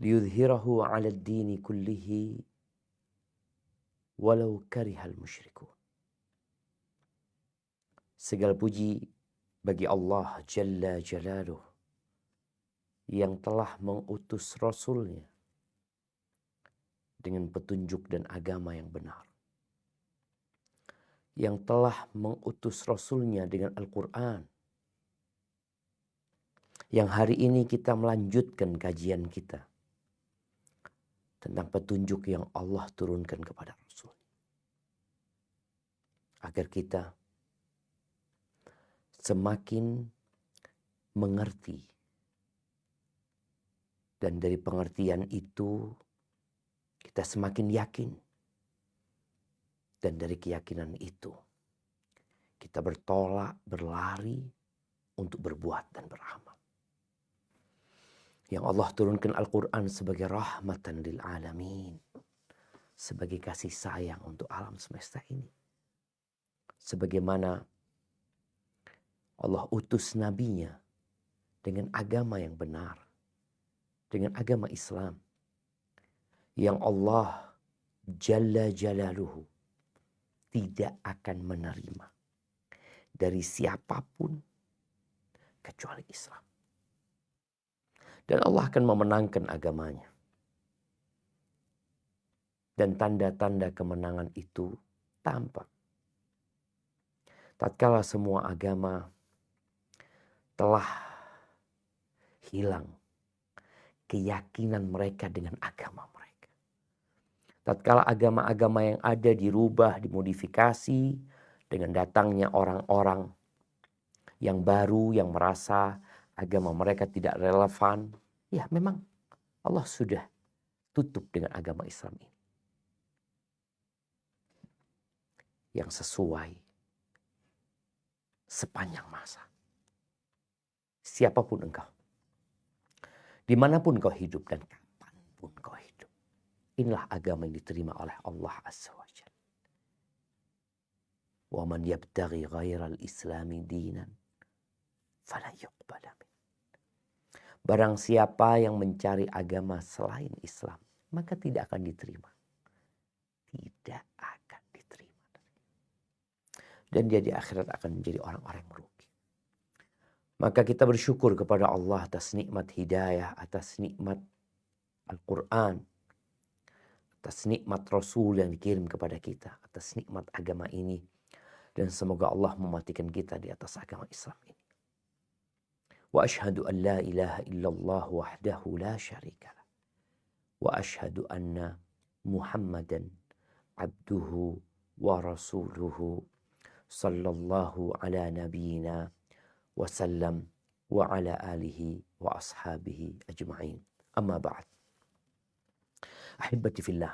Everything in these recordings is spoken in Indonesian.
liyudhhirahu 'ala ad-dini kullihi walau karihal musyrikun. Segala puji bagi Allah Jalla Jalaluh yang telah mengutus Rasulnya dengan petunjuk dan agama yang benar. Yang telah mengutus Rasulnya dengan Al-Quran. Yang hari ini kita melanjutkan kajian kita tentang petunjuk yang Allah turunkan kepada Rasul. Agar kita semakin mengerti. Dan dari pengertian itu kita semakin yakin. Dan dari keyakinan itu kita bertolak, berlari untuk berbuat dan beramal. Yang Allah turunkan Al-Quran sebagai rahmatan lil alamin. Sebagai kasih sayang untuk alam semesta ini. Sebagaimana Allah utus nabinya dengan agama yang benar. Dengan agama Islam. Yang Allah Jalla Jalaluhu tidak akan menerima dari siapapun kecuali Islam. Dan Allah akan memenangkan agamanya. Dan tanda-tanda kemenangan itu tampak. Tatkala semua agama telah hilang keyakinan mereka dengan agama mereka. Tatkala agama-agama yang ada dirubah, dimodifikasi dengan datangnya orang-orang yang baru yang merasa agama mereka tidak relevan. Ya memang Allah sudah tutup dengan agama Islam ini. Yang sesuai sepanjang masa. Siapapun engkau. Dimanapun kau hidup dan kapanpun kau hidup. Inilah agama yang diterima oleh Allah Azza wa Jalla. Wa man yabtaghi ghairal islami dinan fala yuqbala min. Barang siapa yang mencari agama selain Islam, maka tidak akan diterima. Tidak akan diterima. Dan dia di akhirat akan menjadi orang-orang yang merugi. Maka kita bersyukur kepada Allah atas nikmat hidayah, atas nikmat Al-Quran, atas nikmat Rasul yang dikirim kepada kita, atas nikmat agama ini. Dan semoga Allah mematikan kita di atas agama Islam ini. Wa ashhadu an la ilaha illallah wahdahu la syarikalah. Wa ashhadu anna Muhammadan abduhu wa rasuluhu sallallahu ala nabiyyina wa sallam wa ala alihi wa ashabihi ajma'in. Amma ba'd. Ahibati fillah.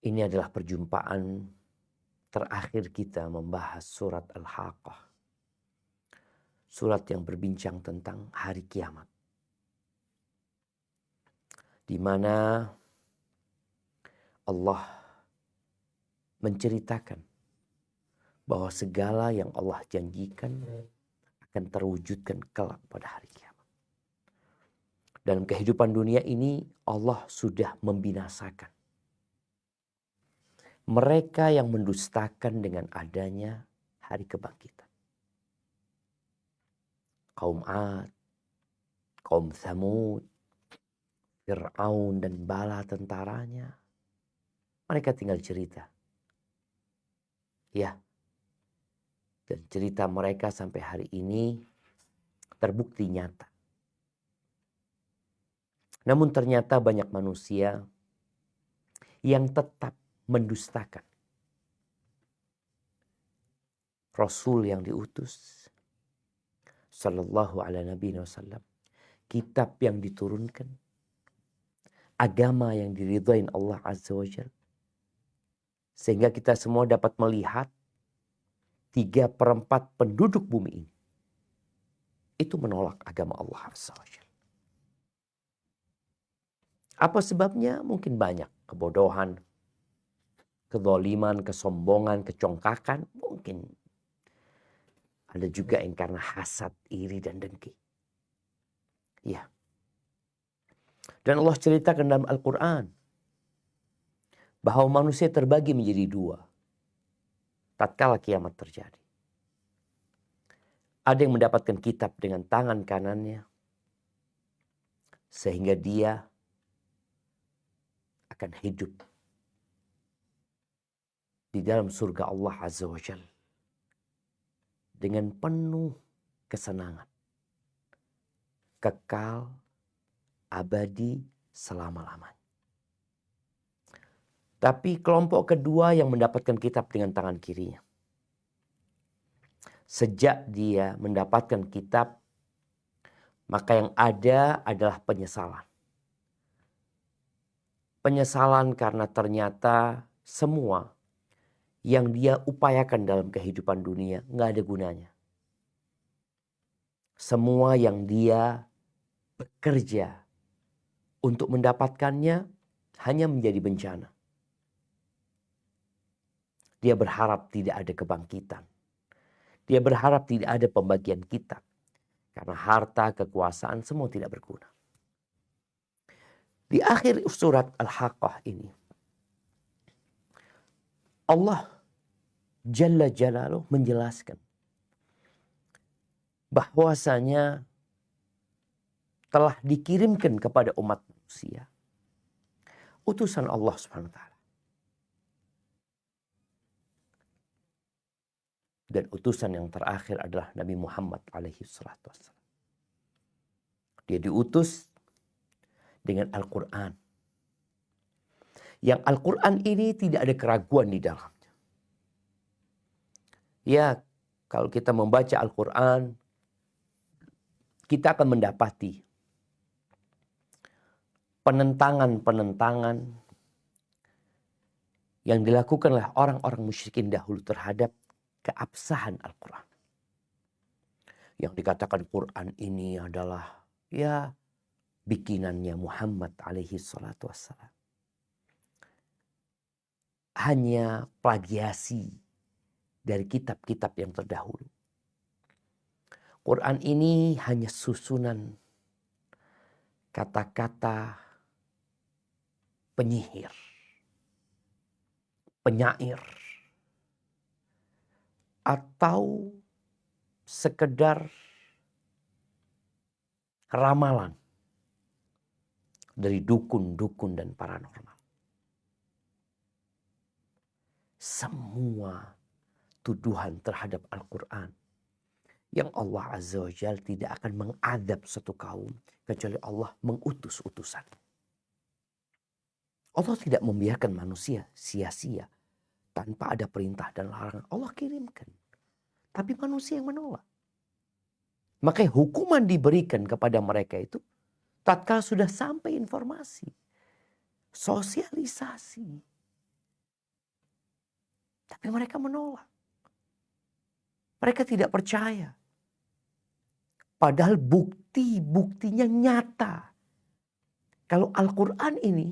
Ini adalah perjumpaan terakhir kita membahas surat Al-Haqqah. Surat yang berbincang tentang hari kiamat. Di mana Allah menceritakan bahwa segala yang Allah janjikan akan terwujudkan kelak pada hari kiamat. Dalam kehidupan dunia ini Allah sudah membinasakan mereka yang mendustakan dengan adanya hari kebangkitan. Kaum 'Ad, kaum Tsamud, Fir'aun dan bala tentaranya. Mereka tinggal cerita. Ya. Dan cerita mereka sampai hari ini terbukti nyata. Namun ternyata banyak manusia yang tetap mendustakan Rasul yang diutus sallallahu alaihi wasallam, kitab yang diturunkan, agama yang diridhoin Allah Azza wa Jalla. Sehingga kita semua dapat melihat 3/4 penduduk bumi ini itu menolak agama Allah Azza wa Jalla. Apa sebabnya? Mungkin banyak. Kebodohan, kezaliman, kesombongan, kecongkakan. Mungkin ada juga yang karena hasad, iri dan dengki. Ya. Dan Allah ceritakan dalam Al-Quran bahwa manusia terbagi menjadi dua tatkala kiamat terjadi. Ada yang mendapatkan kitab dengan tangan kanannya sehingga dia akan hidup di dalam surga Allah Azza wa Jalla dengan penuh kesenangan, kekal, abadi, selama-lamanya. Tapi kelompok kedua yang mendapatkan kitab dengan tangan kirinya, sejak dia mendapatkan kitab, maka yang ada adalah penyesalan. Penyesalan karena ternyata semua yang dia upayakan dalam kehidupan dunia nggak ada gunanya. Semua yang dia bekerja untuk mendapatkannya hanya menjadi bencana. Dia berharap tidak ada kebangkitan. Dia berharap tidak ada pembagian kitab. Karena harta, kekuasaan semua tidak berguna. Di akhir surat Al-Haqqah ini, Allah Jalla Jalaluh menjelaskan bahwasanya telah dikirimkan kepada umat manusia utusan Allah Subhanahu wa taala. Dan utusan yang terakhir adalah Nabi Muhammad alaihi salatu wassalam. Dia diutus dengan Al-Quran. Yang Al-Quran ini tidak ada keraguan di dalamnya. Ya, kalau kita membaca Al-Quran, kita akan mendapati penentangan-penentangan yang dilakukan oleh orang-orang musyrikin dahulu terhadap keabsahan Al-Quran. Yang dikatakan Quran ini adalah ya bikinannya Muhammad alaihi salatu wassalam. Hanya plagiasi dari kitab-kitab yang terdahulu. Quran ini hanya susunan kata-kata penyihir, penyair, atau sekedar ramalan dari dukun-dukun dan paranormal. Semua tuduhan terhadap Al-Quran yang Allah Azza wa Jalla tidak akan mengadab satu kaum kecuali Allah mengutus utusan. Allah tidak membiarkan manusia sia-sia tanpa ada perintah dan larangan. Allah kirimkan. Tapi manusia yang menolak. Makanya hukuman diberikan kepada mereka itu tatkala sudah sampai informasi. Sosialisasi. Tapi mereka menolak. Mereka tidak percaya. Padahal bukti-buktinya nyata. Kalau Al-Quran ini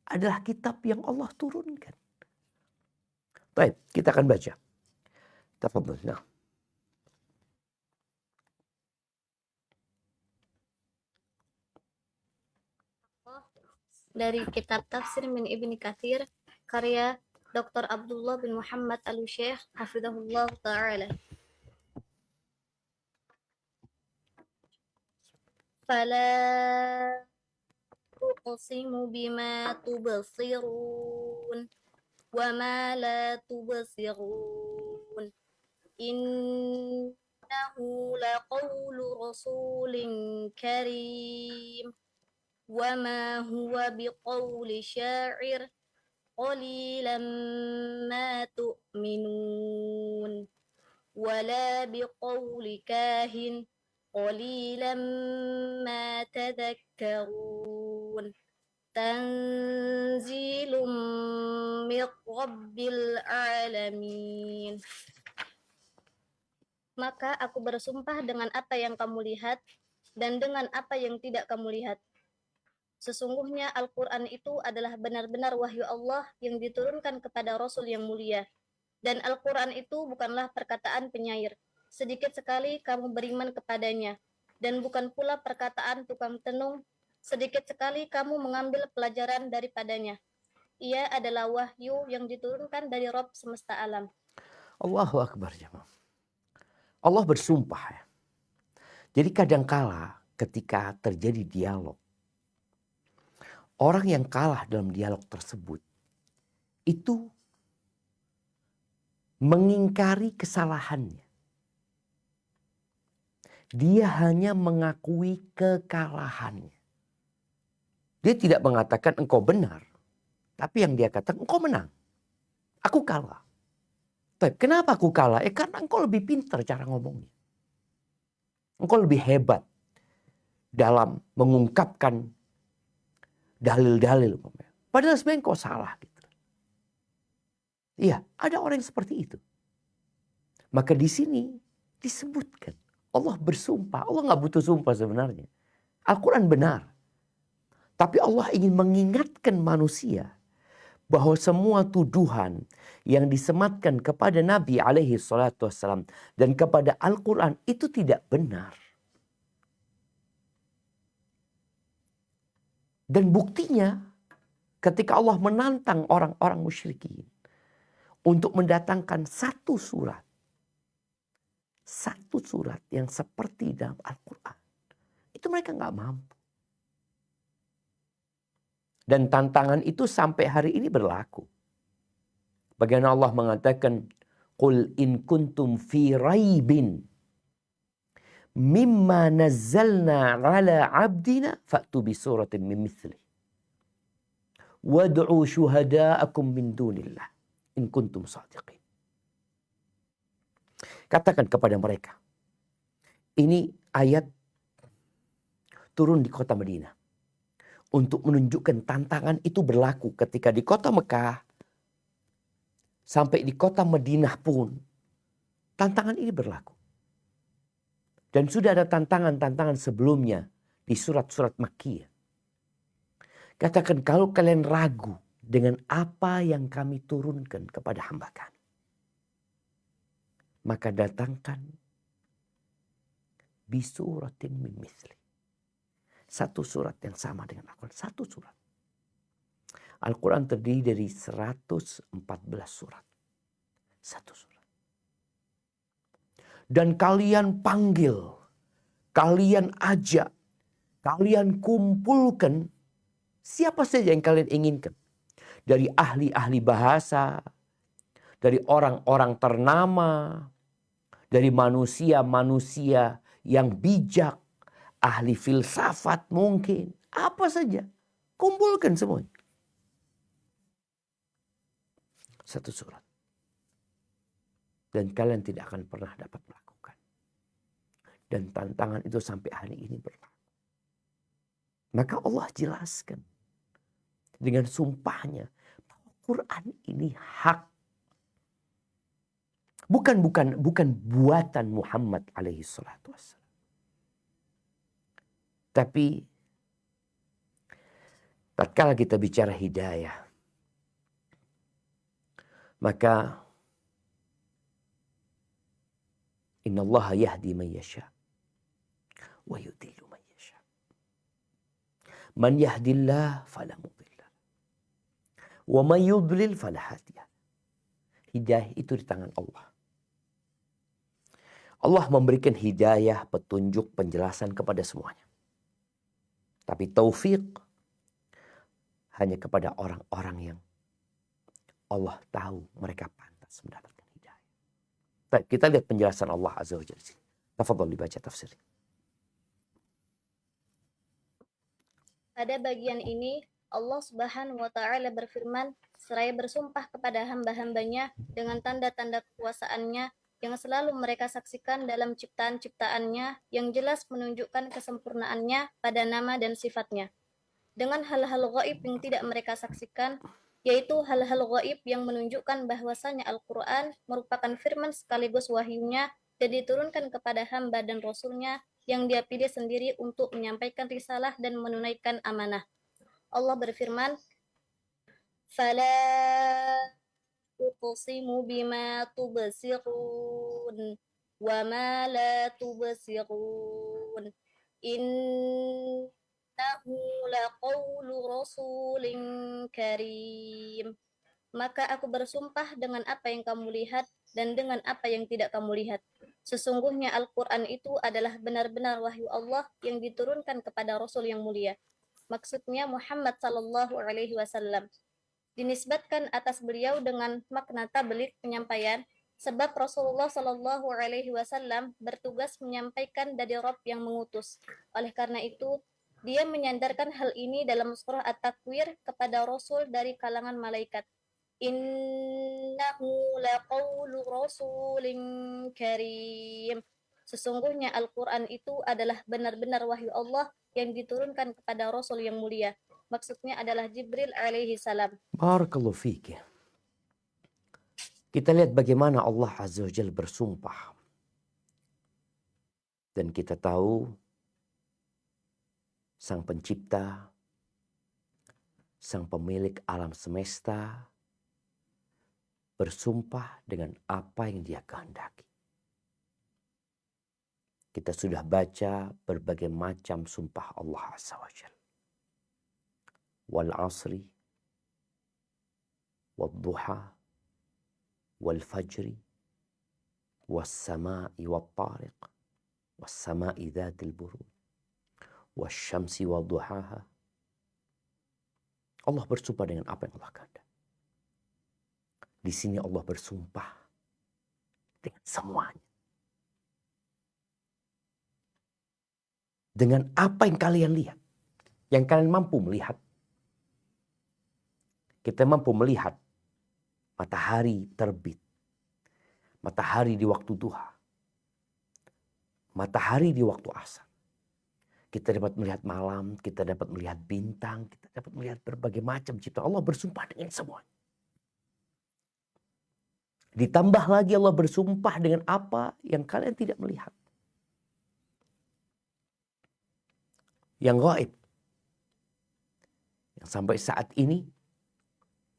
adalah kitab yang Allah turunkan. Baik, kita akan baca. Tafadhol. Nah. Dari kitab Tafsir min Ibni Katsir karya Dr. Abdullah bin Muhammad Al-Syekh hafizahullah ta'ala. Fala uqsimu bima tubsirun wa ma la tubsirun innahu laqawlu rasulin karim wa ma huwa biqawli sya'ir qalilan ma tu'minun wala biqawli kahin qalilan ma tadhakkarun tanzilum min rabbil alamin. Maka aku bersumpah dengan apa yang kamu lihat dan dengan apa yang tidak kamu lihat. Sesungguhnya Al-Quran itu adalah benar-benar wahyu Allah yang diturunkan kepada Rasul yang mulia. Dan Al-Quran itu bukanlah perkataan penyair. Sedikit sekali kamu beriman kepadanya. Dan bukan pula perkataan tukang tenung sedikit sekali kamu mengambil pelajaran daripadanya. Ia adalah wahyu yang diturunkan dari Rabb semesta alam. Allahu Akbar jemaah. Allah bersumpah ya. Jadi kadangkala ketika terjadi dialog, orang yang kalah dalam dialog tersebut itu mengingkari kesalahannya. Dia hanya mengakui kekalahannya. Dia tidak mengatakan engkau benar, tapi yang dia katakan engkau menang. Aku kalah. Tapi kenapa aku kalah? Karena engkau lebih pintar cara ngomongnya. Engkau lebih hebat dalam mengungkapkan dalil-dalil. Padahal sebenarnya engkau salah. Gitu. Iya, ada orang yang seperti itu. Maka di sini disebutkan. Allah bersumpah. Allah nggak butuh sumpah sebenarnya. Al-Quran benar. Tapi Allah ingin mengingatkan manusia bahwa semua tuduhan yang disematkan kepada Nabi alaihi salatu wassalam dan kepada Al-Quran itu tidak benar. Dan buktinya ketika Allah menantang orang-orang musyrikin untuk mendatangkan satu surat yang seperti dalam Al-Quran. Itu mereka nggak mampu. Dan tantangan itu sampai hari ini berlaku. Bagaimana Allah mengatakan, Qul in kuntum fi raibin mimma nazzalna ala abdina fa'tu bi suratin min mithli. Wad'u syuhada'akum min dunillah in kuntum sadiqin. Katakan kepada mereka, ini ayat turun di kota Madinah. Untuk menunjukkan tantangan itu berlaku ketika di kota Mekah sampai di kota Madinah pun tantangan ini berlaku. Dan sudah ada tantangan-tantangan sebelumnya di surat-surat Makkiyah. Katakan kalau kalian ragu dengan apa yang kami turunkan kepada hamba kami, maka datangkan bisuratin min mithli. Satu surat yang sama dengan Al-Quran. Satu surat. Al-Quran terdiri dari 114 surat. Satu surat. Dan kalian panggil, kalian ajak, kalian kumpulkan siapa saja yang kalian inginkan. Dari ahli-ahli bahasa, dari orang-orang ternama, dari manusia-manusia yang bijak, ahli filsafat mungkin, apa saja. Kumpulkan semuanya. Satu surat. Dan kalian tidak akan pernah dapat melakukan. Dan tantangan itu sampai hari ini berlaku. Maka Allah jelaskan dengan sumpahnya bahwa Quran ini hak. Bukan buatan Muhammad alaihi salatu wassalam. Tapi tatkala kita bicara hidayah, maka innallaha yahdi man yasha wa yudillu man yasha. Man yahdillah fala mudilla wa man yudlil fala hadiya. Hidayah itu di tangan Allah. Allah memberikan hidayah, petunjuk, penjelasan kepada semuanya. Tapi taufik hanya kepada orang-orang yang Allah tahu mereka pantas mendapatkan hidayah. Baik, kita lihat penjelasan Allah Azza wa Jalla. Tafadhol dibaca tafsir. Pada bagian ini, Allah Subhanahu wa Ta'ala berfirman, seraya bersumpah kepada hamba-hambanya dengan tanda-tanda kekuasaannya yang selalu mereka saksikan dalam ciptaan-ciptaannya yang jelas menunjukkan kesempurnaannya pada nama dan sifatnya. Dengan hal-hal gaib yang tidak mereka saksikan, yaitu hal-hal gaib yang menunjukkan bahwasanya Al-Quran merupakan firman sekaligus wahyunya dan diturunkan kepada hamba dan rasulnya yang dia pilih sendiri untuk menyampaikan risalah dan menunaikan amanah. Allah berfirman, "Fala uqsimu bima tubsirun wa ma la tubsirun innahu laqawlu rasulin karim. Maka aku bersumpah dengan apa yang kamu lihat dan dengan apa yang tidak kamu lihat. Sesungguhnya Al-Quran itu adalah benar-benar wahyu Allah yang diturunkan kepada Rasul yang mulia. Maksudnya Muhammad Sallallahu Alaihi Wasallam. Dinisbatkan atas beliau dengan makna tabligh penyampaian, sebab Rasulullah Sallallahu Alaihi Wasallam bertugas menyampaikan dari Rabb yang mengutus. Oleh karena itu, dia menyandarkan hal ini dalam surah At-Takwir kepada Rasul dari kalangan malaikat. Innahu laqawlu rasulin karim. Sesungguhnya Al-Quran itu adalah benar-benar wahyu Allah yang diturunkan kepada Rasul yang mulia. Maksudnya adalah Jibril alaihi salam. Barakallahu fiik. Kita lihat bagaimana Allah Azza wa Jalla bersumpah. Dan kita tahu Sang Pencipta, Sang Pemilik alam semesta bersumpah dengan apa yang Dia kehendaki. Kita sudah baca berbagai macam sumpah Allah Azza wa Jalla. Wal asri, wal duha, wal fajri, was sama'i wal tariq, was sama'i dhatil buruj, was syamsi wal duhaha. Allah bersumpah dengan apa yang Allah kehendaki. Di sini Allah bersumpah dengan semuanya. Dengan apa yang kalian lihat. Yang kalian mampu melihat. Kita mampu melihat matahari terbit. Matahari di waktu duha. Matahari di waktu asar. Kita dapat melihat malam, kita dapat melihat bintang, kita dapat melihat berbagai macam ciptaan. Allah bersumpah dengan semuanya. Ditambah lagi Allah bersumpah dengan apa yang kalian tidak melihat. Yang gaib. Yang sampai saat ini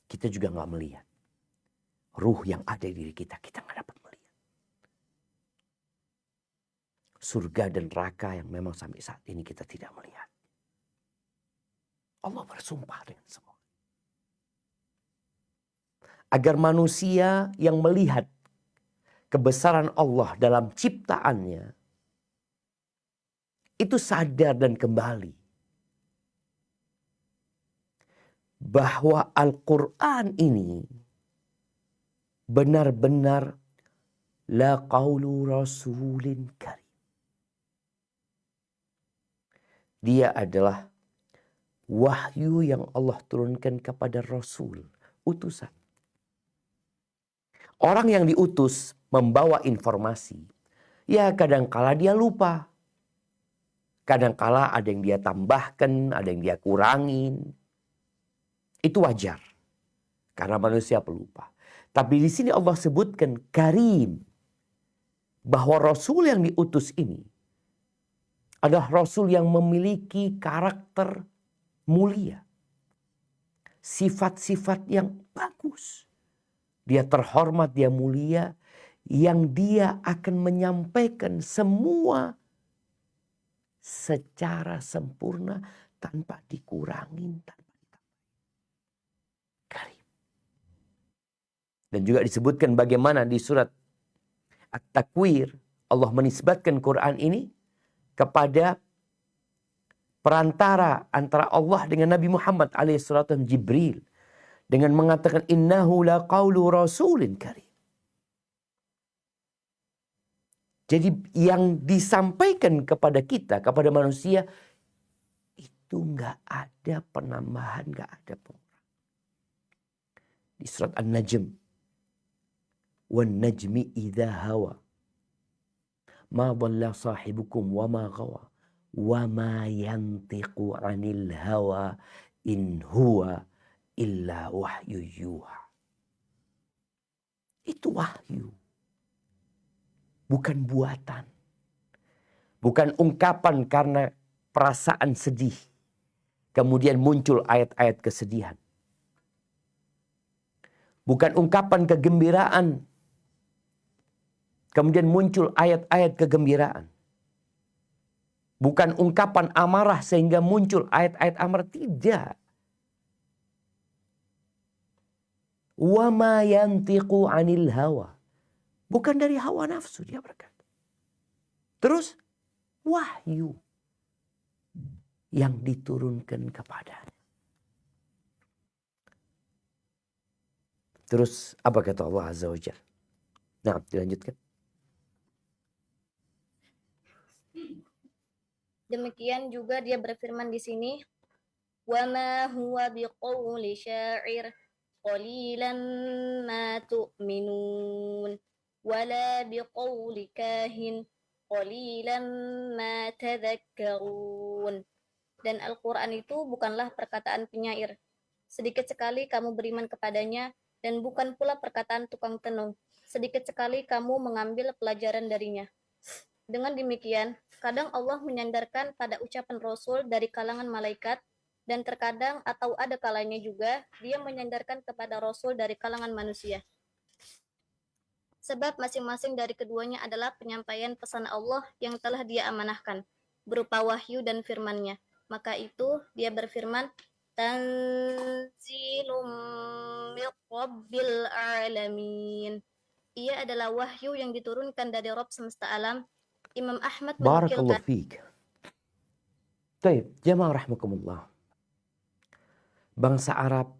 kita juga nggak melihat. Ruh yang ada di diri kita nggak dapat melihat. Surga dan neraka yang memang sampai saat ini kita tidak melihat. Allah bersumpah dengan semua. Agar manusia yang melihat kebesaran Allah dalam ciptaannya itu sadar dan kembali bahwa Al-Quran ini benar-benar la qaulu rasulin karim. Dia adalah wahyu yang Allah turunkan kepada Rasul, utusan. Orang yang diutus membawa informasi. Ya kadangkala dia lupa. Kadangkala ada yang dia tambahkan, ada yang dia kurangin. Itu wajar. Karena manusia pelupa. Tapi di sini Allah sebutkan karim. Bahwa Rasul yang diutus ini adalah Rasul yang memiliki karakter mulia. Sifat-sifat yang bagus. Dia terhormat, dia mulia, yang dia akan menyampaikan semua secara sempurna tanpa dikurangin, tanpa ditambah. Karim. Dan juga disebutkan bagaimana di surat At-Takwir Allah menisbatkan Quran ini kepada perantara antara Allah dengan Nabi Muhammad alaihissalam, Jibril. Dengan mengatakan innahu laqaulu rasulin karim. Jadi yang disampaikan kepada kita, kepada manusia, itu nggak ada penambahan, nggak ada pengurangan. Di surat An-Najm. Wan najmi idha hawa. Ma dhalla sahibukum wa ma ghawa. Wa ma yantiqu anil hawa in huwa illa wahyu yuha. Itu wahyu. Bukan buatan. Bukan ungkapan karena perasaan sedih. Kemudian muncul ayat-ayat kesedihan. Bukan ungkapan kegembiraan. Kemudian muncul ayat-ayat kegembiraan. Bukan ungkapan amarah sehingga muncul ayat-ayat amarah. Tidak. Wa ma yantiqu 'anil hawa. Bukan dari hawa nafsu dia berkata. Terus wahyu yang diturunkan kepadanya. Terus apa kata Allah Azza wa Jalla? Nah, dilanjutkan. Demikian juga dia berfirman di sini, wa ma huwa biqauli sya'ir qalilan ma tu'minun wala biqauli kahin qalilan ma tadhakkarun. Dan Al-Quran itu bukanlah perkataan penyair. Sedikit sekali kamu beriman kepadanya, dan bukan pula perkataan tukang tenung. Sedikit sekali kamu mengambil pelajaran darinya. Dengan demikian, kadang Allah menyandarkan pada ucapan Rasul dari kalangan malaikat, dan terkadang atau ada kalanya juga dia menyandarkan kepada Rasul dari kalangan manusia. Sebab masing-masing dari keduanya adalah penyampaian pesan Allah yang telah dia amanahkan, berupa wahyu dan firman-Nya. Maka itu dia berfirman, Tanzilum min Rabbil Alamin. Ia adalah wahyu yang diturunkan dari Rabb semesta alam. Imam Ahmad Barakallahu menukilkan. fiik. Baik, jamaah rahimakumullah. Bangsa Arab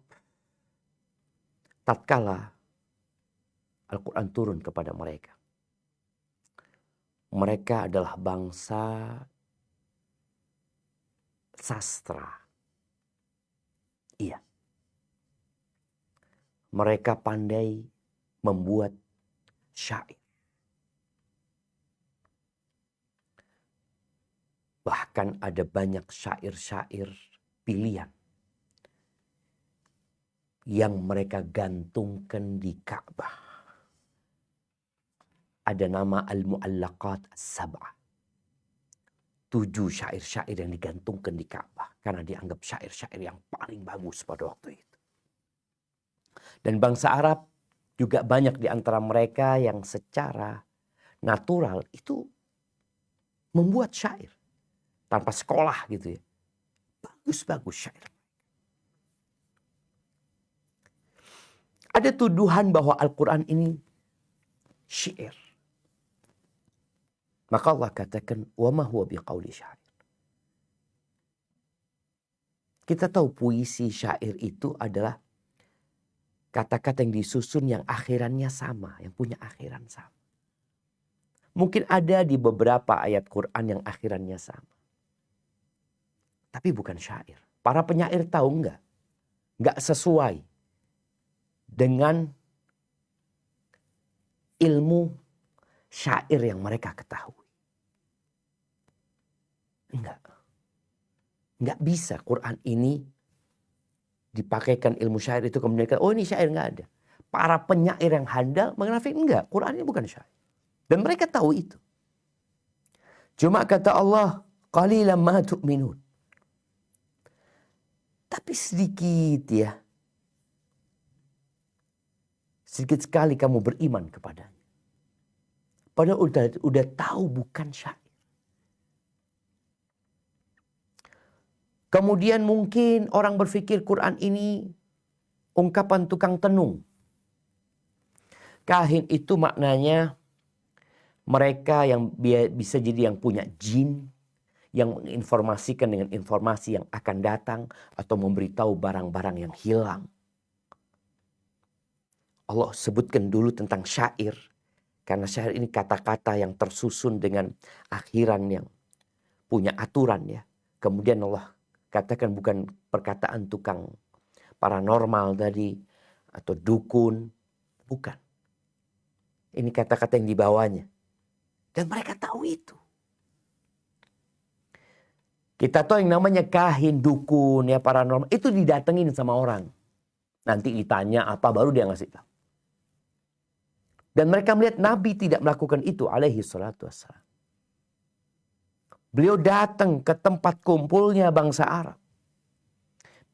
tatkala Al-Quran turun kepada mereka. Mereka adalah bangsa sastra. Iya. Mereka pandai membuat syair. Bahkan ada banyak syair-syair pilihan yang mereka gantungkan di Ka'bah. Ada nama Al-Mu'allaqat As-Sab'ah. 7 syair-syair yang digantungkan di Ka'bah. Karena dianggap syair-syair yang paling bagus pada waktu itu. Dan bangsa Arab juga banyak di antara mereka yang secara natural itu membuat syair. Tanpa sekolah gitu ya. Bagus-bagus syair. Ada tuduhan bahwa Al-Quran ini syair. Maka Allah katakan, wa ma huwa biqauli syair. Kita tahu puisi syair itu adalah kata-kata yang disusun yang akhirannya sama, yang punya akhiran sama. Mungkin ada di beberapa ayat Quran yang akhirannya sama. Tapi bukan syair. Para penyair tahu enggak? Enggak sesuai dengan ilmu syair yang mereka ketahui. Enggak bisa Quran ini dipakaikan ilmu syair itu kemudian oh ini syair, enggak ada. Para penyair yang handal mengenai enggak, Quran ini bukan syair. Dan mereka tahu itu. Cuma kata Allah, qalilan ma tu'minun. Tapi sedikit ya. Sedikit sekali kamu beriman kepadanya. Padahal udah tahu bukan syair. Kemudian mungkin orang berpikir Quran ini ungkapan tukang tenung. Kahin itu maknanya mereka yang bisa jadi yang punya jin, yang menginformasikan dengan informasi yang akan datang atau memberitahu barang-barang yang hilang. Allah sebutkan dulu tentang syair. Karena syair ini kata-kata yang tersusun dengan akhiran yang punya aturan ya. Kemudian Allah katakan bukan perkataan tukang paranormal tadi atau dukun. Bukan. Ini kata-kata yang dibawanya. Dan mereka tahu itu. Kita tahu yang namanya kahin, dukun, ya paranormal. Itu didatengin sama orang. Nanti ditanya apa baru dia ngasih tahu. Dan mereka melihat Nabi tidak melakukan itu alaihi salatu wassalam. Beliau datang ke tempat kumpulnya bangsa Arab.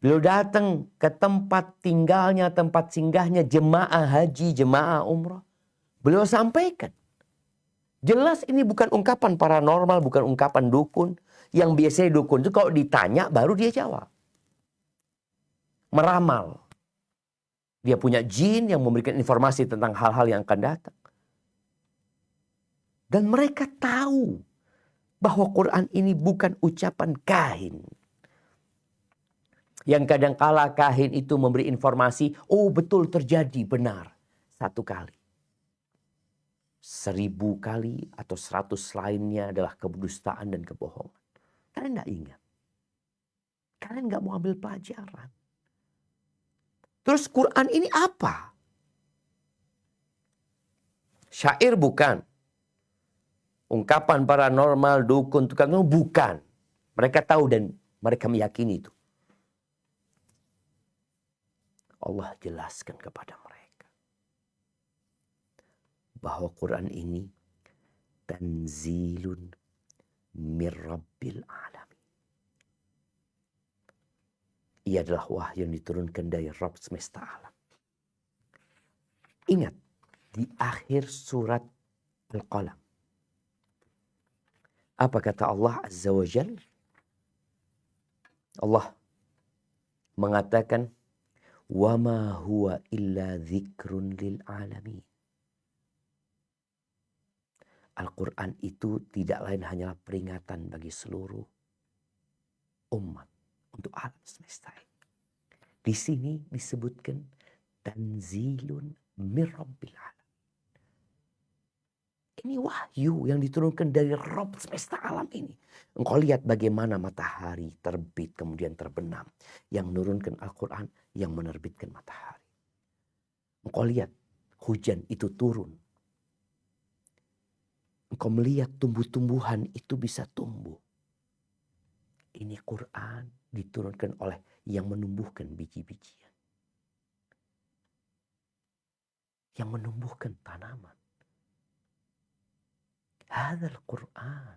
Beliau datang ke tempat tinggalnya, tempat singgahnya jemaah haji, jemaah umrah. Beliau sampaikan. Jelas ini bukan ungkapan paranormal, bukan ungkapan dukun. Yang biasanya dukun itu kalau ditanya baru dia jawab. Meramal. Dia punya jin yang memberikan informasi tentang hal-hal yang akan datang. Dan mereka tahu bahwa Quran ini bukan ucapan kahin. Yang kadangkala kahin itu memberi informasi, oh betul terjadi, benar. 1 kali. 1000 kali atau 100 lainnya adalah kedustaan dan kebohongan. Kalian tidak ingat. Kalian nggak mau ambil pelajaran. Terus Quran ini apa? Syair bukan. Ungkapan paranormal, dukun, tukang bukan. Mereka tahu dan mereka meyakini itu. Allah jelaskan kepada mereka bahwa Quran ini tanzilun mir rabbil alamin. Ia adalah wahyu yang diturunkan dari Rabb semesta alam. Ingat, di akhir surat Al-Qalam, apa kata Allah Azza wa Jal? Allah mengatakan, وَمَا هُوَ إِلَّا ذِكْرٌ لِلْعَالَمِينَ. Al-Quran itu tidak lain hanyalah peringatan bagi seluruh umat untuk alam semesta ini. Di sini disebutkan tanzilun mir rabbil alamin. Ini wahyu yang diturunkan dari Rabb semesta alam ini. Engkau lihat bagaimana matahari terbit kemudian terbenam. Yang menurunkan Al-Quran, yang menerbitkan matahari. Engkau lihat hujan itu turun. Engkau melihat tumbuh-tumbuhan itu bisa tumbuh. Ini Quran diturunkan oleh yang menumbuhkan biji-bijian. Yang menumbuhkan tanaman. Hadzal Quran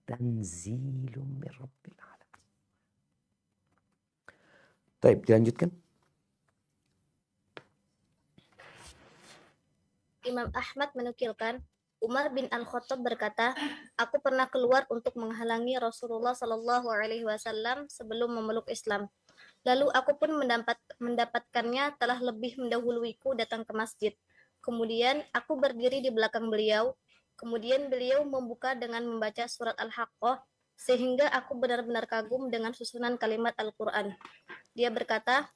tanzilun mir rabbil alamin. Baik, dilanjutkan. Imam Ahmad menukilkan, Umar bin Al-Khattab berkata, aku pernah keluar untuk menghalangi Rasulullah Shallallahu Alaihi Wasallam sebelum memeluk Islam. Lalu aku pun mendapatkannya telah lebih mendahuluiku datang ke masjid. Kemudian aku berdiri di belakang beliau. Kemudian beliau membuka dengan membaca surat Al-Haqqah, sehingga aku benar-benar kagum dengan susunan kalimat Al-Quran. Dia berkata,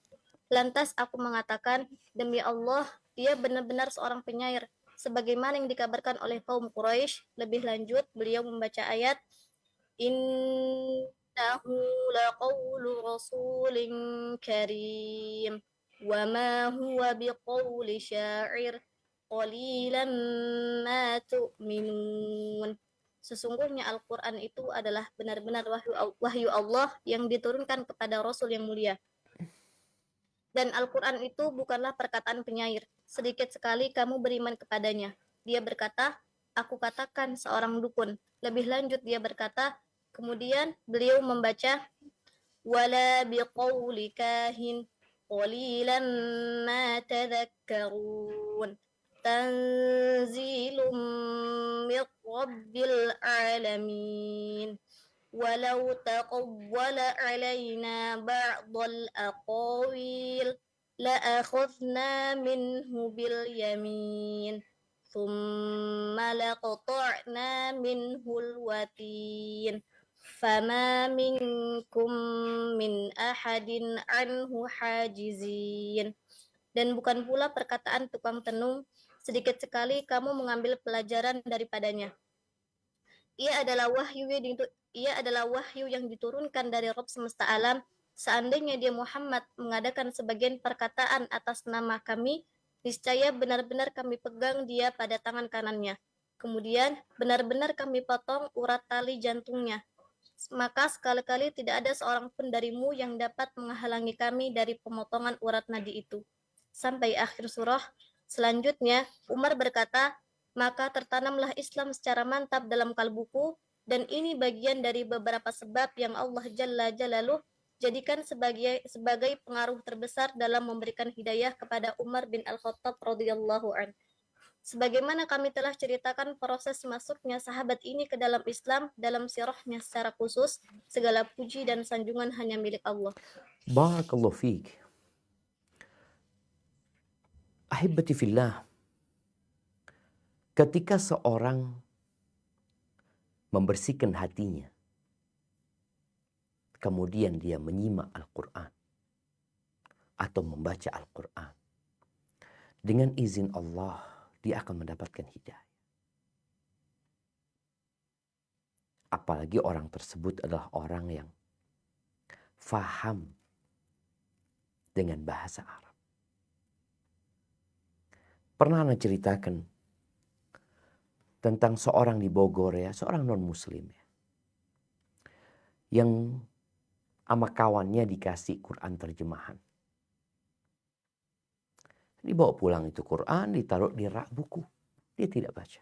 lantas aku mengatakan, demi Allah, dia benar-benar seorang penyair, sebagaimana yang dikabarkan oleh kaum Quraisy. Lebih lanjut, beliau membaca ayat, innahu laqawlu rasulin karim, wa ma huwa biqawli syair, qalilan ma tu'minun. Sesungguhnya Al-Quran itu adalah benar-benar wahyu Allah yang diturunkan kepada Rasul yang mulia. Dan Al-Quran itu bukanlah perkataan penyair. Sedikit sekali kamu beriman kepadanya. Dia berkata, aku katakan seorang dukun. Lebih lanjut dia berkata, kemudian beliau membaca, wala biqawli kahin, qalilan ma tadhakkarun, tanzilum min rabbil alamin. ولو تقول علينا بعض الأقاويل لأخذنا منه باليمين ثم لقطعنا منه الوتين فما منكم من أحد عنه حاجزين. Dan bukan pula perkataan tukang tenung, sedikit sekali kamu mengambil pelajaran daripadanya. Ia adalah wahyu yang diturunkan dari Rabb semesta alam. Seandainya dia Muhammad mengadakan sebagian perkataan atas nama kami, niscaya benar-benar kami pegang dia pada tangan kanannya. Kemudian benar-benar kami potong urat tali jantungnya. Maka sekali-kali tidak ada seorang pun darimu yang dapat menghalangi kami dari pemotongan urat nadi itu. Sampai akhir surah. Selanjutnya, Umar berkata, maka tertanamlah Islam secara mantap dalam kalbuku, dan ini bagian dari beberapa sebab yang Allah Jalla Jalaluh jadikan sebagai pengaruh terbesar dalam memberikan hidayah kepada Umar bin Al-Khattab radhiyallahu anhu. Sebagaimana kami telah ceritakan proses masuknya sahabat ini ke dalam Islam dalam sirahnya secara khusus, segala puji dan sanjungan hanya milik Allah. Barakallahu fiik. Ahibati fillah, ketika seorang membersihkan hatinya, kemudian dia menyimak Al-Quran atau membaca Al-Quran, dengan izin Allah dia akan mendapatkan hidayah. Apalagi orang tersebut adalah orang yang faham dengan bahasa Arab. Pernah Ana ceritakan tentang seorang di Bogor ya, seorang non-muslim ya, yang sama kawannya dikasih Quran terjemahan. Dibawa pulang itu Quran, ditaruh di rak buku. Dia tidak baca.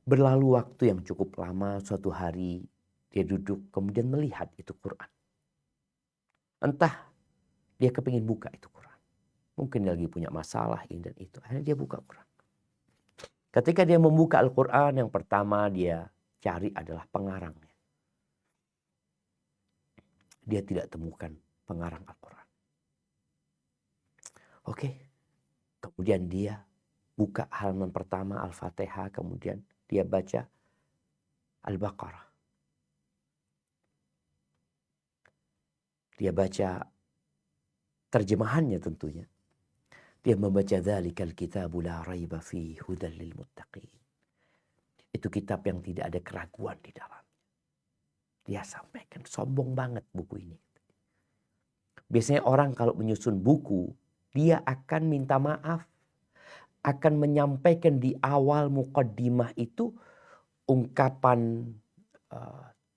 Berlalu waktu yang cukup lama, suatu hari dia duduk kemudian melihat itu Quran. Entah dia kepingin buka itu Quran. Mungkin dia lagi punya masalah ini dan itu. Akhirnya dia buka Quran. Ketika dia membuka Al-Quran, yang pertama dia cari adalah pengarangnya. Dia tidak temukan pengarang Al-Quran. Oke, kemudian dia buka halaman pertama Al-Fatihah, kemudian dia baca Al-Baqarah. Dia baca terjemahannya tentunya. Dia membaca dzalikal kitabu la raiba fihi hudal lil muttaqin. Itu kitab yang tidak ada keraguan di dalamnya. Dia sampaikan, sombong banget buku ini. Biasanya orang kalau menyusun buku, dia akan minta maaf, akan menyampaikan di awal muqaddimah itu ungkapan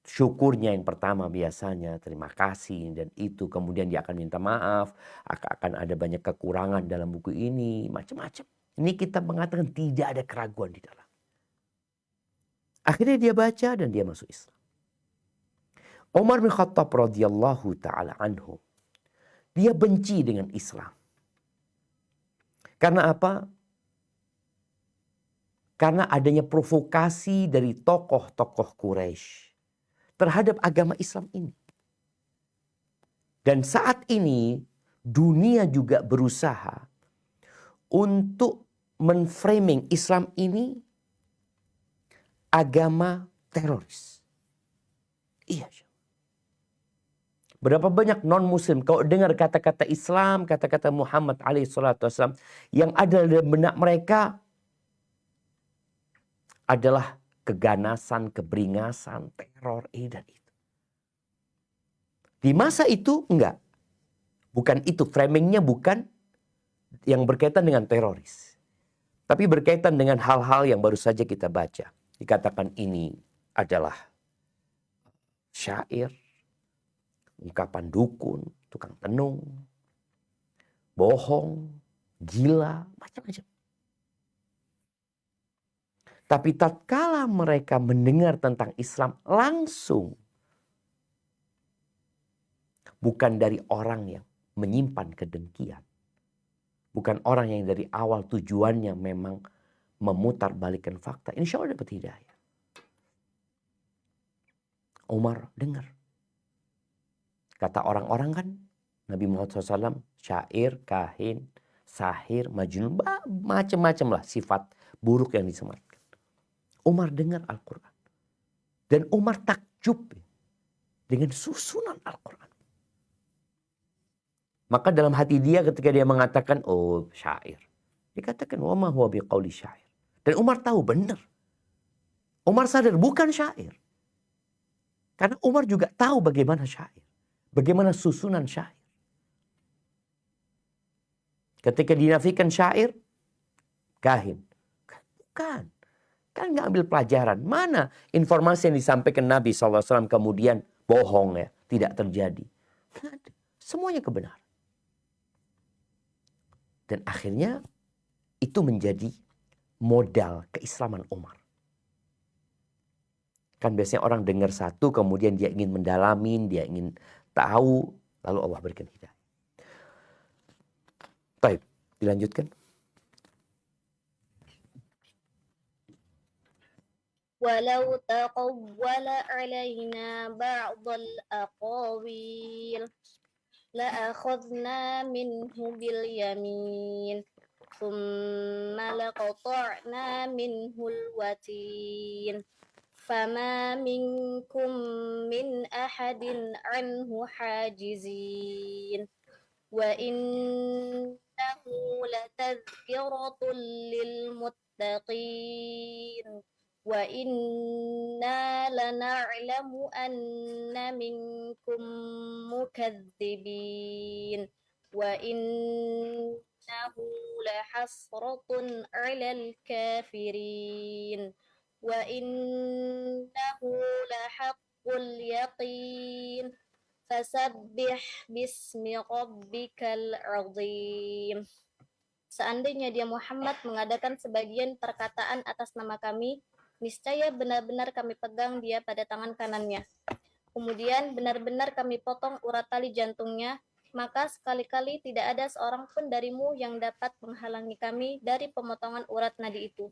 syukurnya yang pertama biasanya, terima kasih dan itu. Kemudian dia akan minta maaf, akan ada banyak kekurangan dalam buku ini, macam-macam. Ini kita mengatakan tidak ada keraguan di dalam. Akhirnya dia baca dan dia masuk Islam. Umar bin Khattab radhiyallahu ta'ala anhu, dia benci dengan Islam. Karena apa? Karena adanya provokasi dari tokoh-tokoh Quraisy terhadap agama Islam ini. Dan saat ini dunia juga berusaha untuk menframing Islam ini agama teroris. Iya. Berapa banyak non-muslim kalau dengar kata-kata Islam, kata-kata Muhammad alaihissalam, yang ada dalam benak mereka adalah keganasan, keberingasan, teror, ini dan itu. Di masa itu enggak. Bukan itu, framingnya bukan yang berkaitan dengan teroris. Tapi berkaitan dengan hal-hal yang baru saja kita baca. Dikatakan ini adalah syair, ungkapan dukun, tukang tenung, bohong, gila, macam-macam. Tapi tatkala mereka mendengar tentang Islam langsung, bukan dari orang yang menyimpan kedengkian, bukan orang yang dari awal tujuannya memang memutar balikan fakta, insya Allah dapat hidayah. Umar dengar. Kata orang-orang kan, Nabi Muhammad SAW, syair, kahin, sahir, majnun, macam-macam lah sifat buruk yang disematkan. Umar dengar Al-Quran. Dan Umar takjub dengan susunan Al-Quran. Maka dalam hati dia ketika dia mengatakan, oh syair. Dikatakan, wa ma huwa biqauli syair. Dan Umar tahu benar. Umar sadar bukan syair. Karena Umar juga tahu bagaimana syair. Bagaimana susunan syair. Ketika dinafikan syair, kahin. Bukan. Kan nggak ambil pelajaran. Mana informasi yang disampaikan Nabi SAW kemudian bohong ya. Tidak terjadi. Semuanya kebenaran. Dan akhirnya itu menjadi modal keislaman Umar. Kan biasanya orang dengar satu kemudian dia ingin mendalamin, dia ingin tahu, lalu Allah berikan hidayah. Baik, dilanjutkan. ولو تقول علينا بعض الأقاويل لأخذنا منه باليمين ثم لقطعنا منه الوتين فما منكم من أحد عنه حاجزين وإنه لتذكرة للمتقين وإنا لنعلم أن منكم مكذبين وإنه لحسرة على الكافرين وإنه لحق اليقين فسبح bismi rabbikal azim. Seandainya dia Muhammad mengadakan sebagian perkataan atas nama kami, niscaya benar-benar kami pegang dia pada tangan kanannya. Kemudian benar-benar kami potong urat tali jantungnya, maka sekali-kali tidak ada seorang pun darimu yang dapat menghalangi kami dari pemotongan urat nadi itu.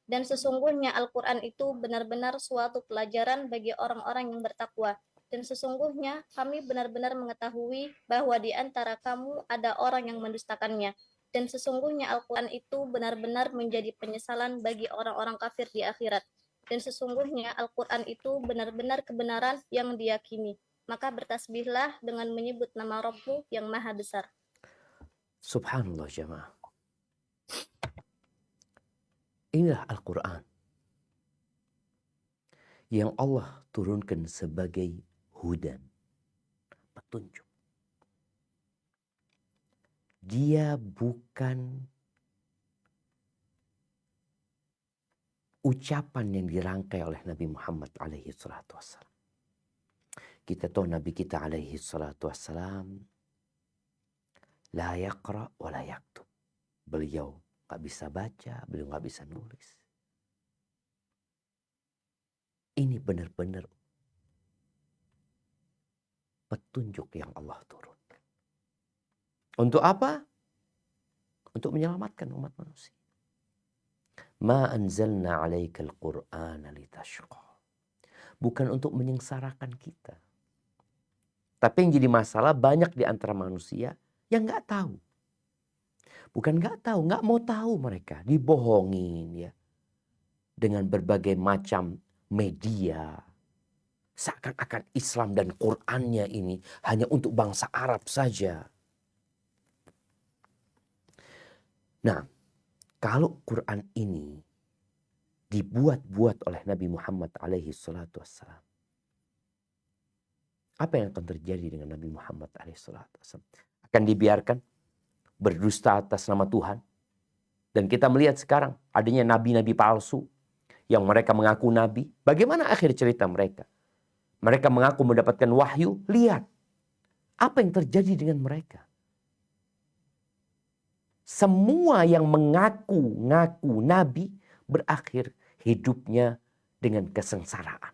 Dan sesungguhnya Al-Quran itu benar-benar suatu pelajaran bagi orang-orang yang bertakwa. Dan sesungguhnya kami benar-benar mengetahui bahwa di antara kamu ada orang yang mendustakannya. Dan sesungguhnya Al-Quran itu benar-benar menjadi penyesalan bagi orang-orang kafir di akhirat. Dan sesungguhnya Al-Quran itu benar-benar kebenaran yang diyakini. Maka bertasbihlah dengan menyebut nama Rabbmu yang maha besar. Subhanallah jemaah. Inilah Al-Quran yang Allah turunkan sebagai hudan, petunjuk. Dia bukan ucapan yang dirangkai oleh Nabi Muhammad alaihi salatu wassalam. Kita tahu Nabi kita alaihi salatu wassalam la yaqra wa la yaktub. Beliau nggak bisa baca, beliau nggak bisa nulis. Ini benar-benar petunjuk yang Allah turunkan. Untuk apa? Untuk menyelamatkan umat manusia. Ma anzalna 'alaikal Qur'ana litashqa. Bukan untuk menyengsarakan kita. Tapi yang jadi masalah banyak di antara manusia yang nggak tahu. Bukan nggak tahu, nggak mau tahu mereka. Dibohongin ya. Dengan berbagai macam media. Seakan-akan Islam dan Qur'annya ini hanya untuk bangsa Arab saja. Nah, kalau Quran ini dibuat-buat oleh Nabi Muhammad alaihi salatu wassalam, apa yang akan terjadi dengan Nabi Muhammad alaihi salatu wassalam? Akan dibiarkan berdusta atas nama Tuhan? Dan kita melihat sekarang adanya nabi-nabi palsu yang mereka mengaku nabi. Bagaimana akhir cerita mereka? Mereka mengaku mendapatkan wahyu. Lihat apa yang terjadi dengan mereka. Semua yang mengaku-ngaku nabi berakhir hidupnya dengan kesengsaraan,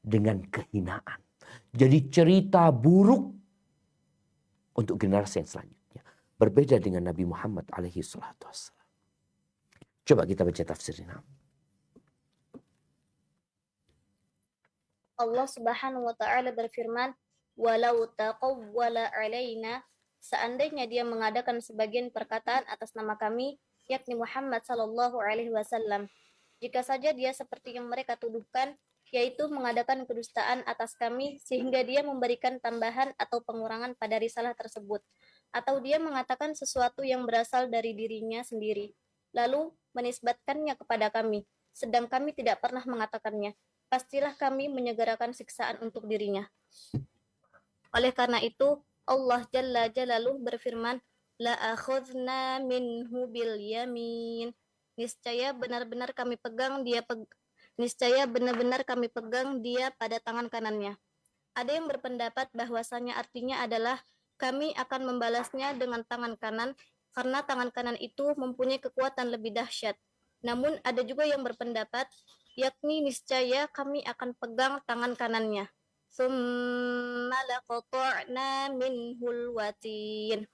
dengan kehinaan. Jadi cerita buruk untuk generasi yang selanjutnya. Berbeda dengan Nabi Muhammad alaihi salatu wassalam. Coba kita baca tafsirnya. Allah Subhanahu wa taala berfirman, "Walau taqawwala 'alaina", seandainya dia mengadakan sebagian perkataan atas nama kami, yakni Muhammad sallallahu alaihi wasallam. Jika saja dia seperti yang mereka tuduhkan, yaitu mengadakan kedustaan atas kami sehingga dia memberikan tambahan atau pengurangan pada risalah tersebut, atau dia mengatakan sesuatu yang berasal dari dirinya sendiri, lalu menisbatkannya kepada kami, sedang kami tidak pernah mengatakannya. Pastilah kami menyegerakan siksaan untuk dirinya. Oleh karena itu, Allah Jalla Jalaluh berfirman, La akhudna minhu bil yamin. Niscaya benar-benar kami pegang dia pada tangan kanannya. Ada yang berpendapat bahwasanya artinya adalah kami akan membalasnya dengan tangan kanan karena tangan kanan itu mempunyai kekuatan lebih dahsyat. Namun ada juga yang berpendapat yakni niscaya kami akan pegang tangan kanannya. Tsumma laqata'na minhul watin.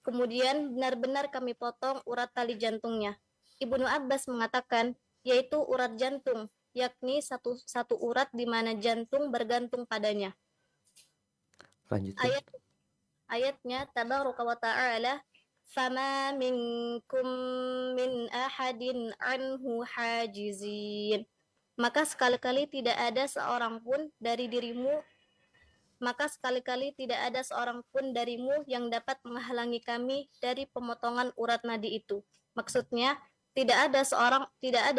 Kemudian benar-benar kami potong urat tali jantungnya. Ibnu Abbas mengatakan, yaitu urat jantung, yakni satu urat di mana jantung bergantung padanya. Lanjutkan. Ayatnya tabaraka wa ta'ala, fama minkum min ahadin anhu hajizin. Maka sekali-kali tidak ada seorang pun darimu yang dapat menghalangi kami dari pemotongan urat nadi itu. Maksudnya, tidak ada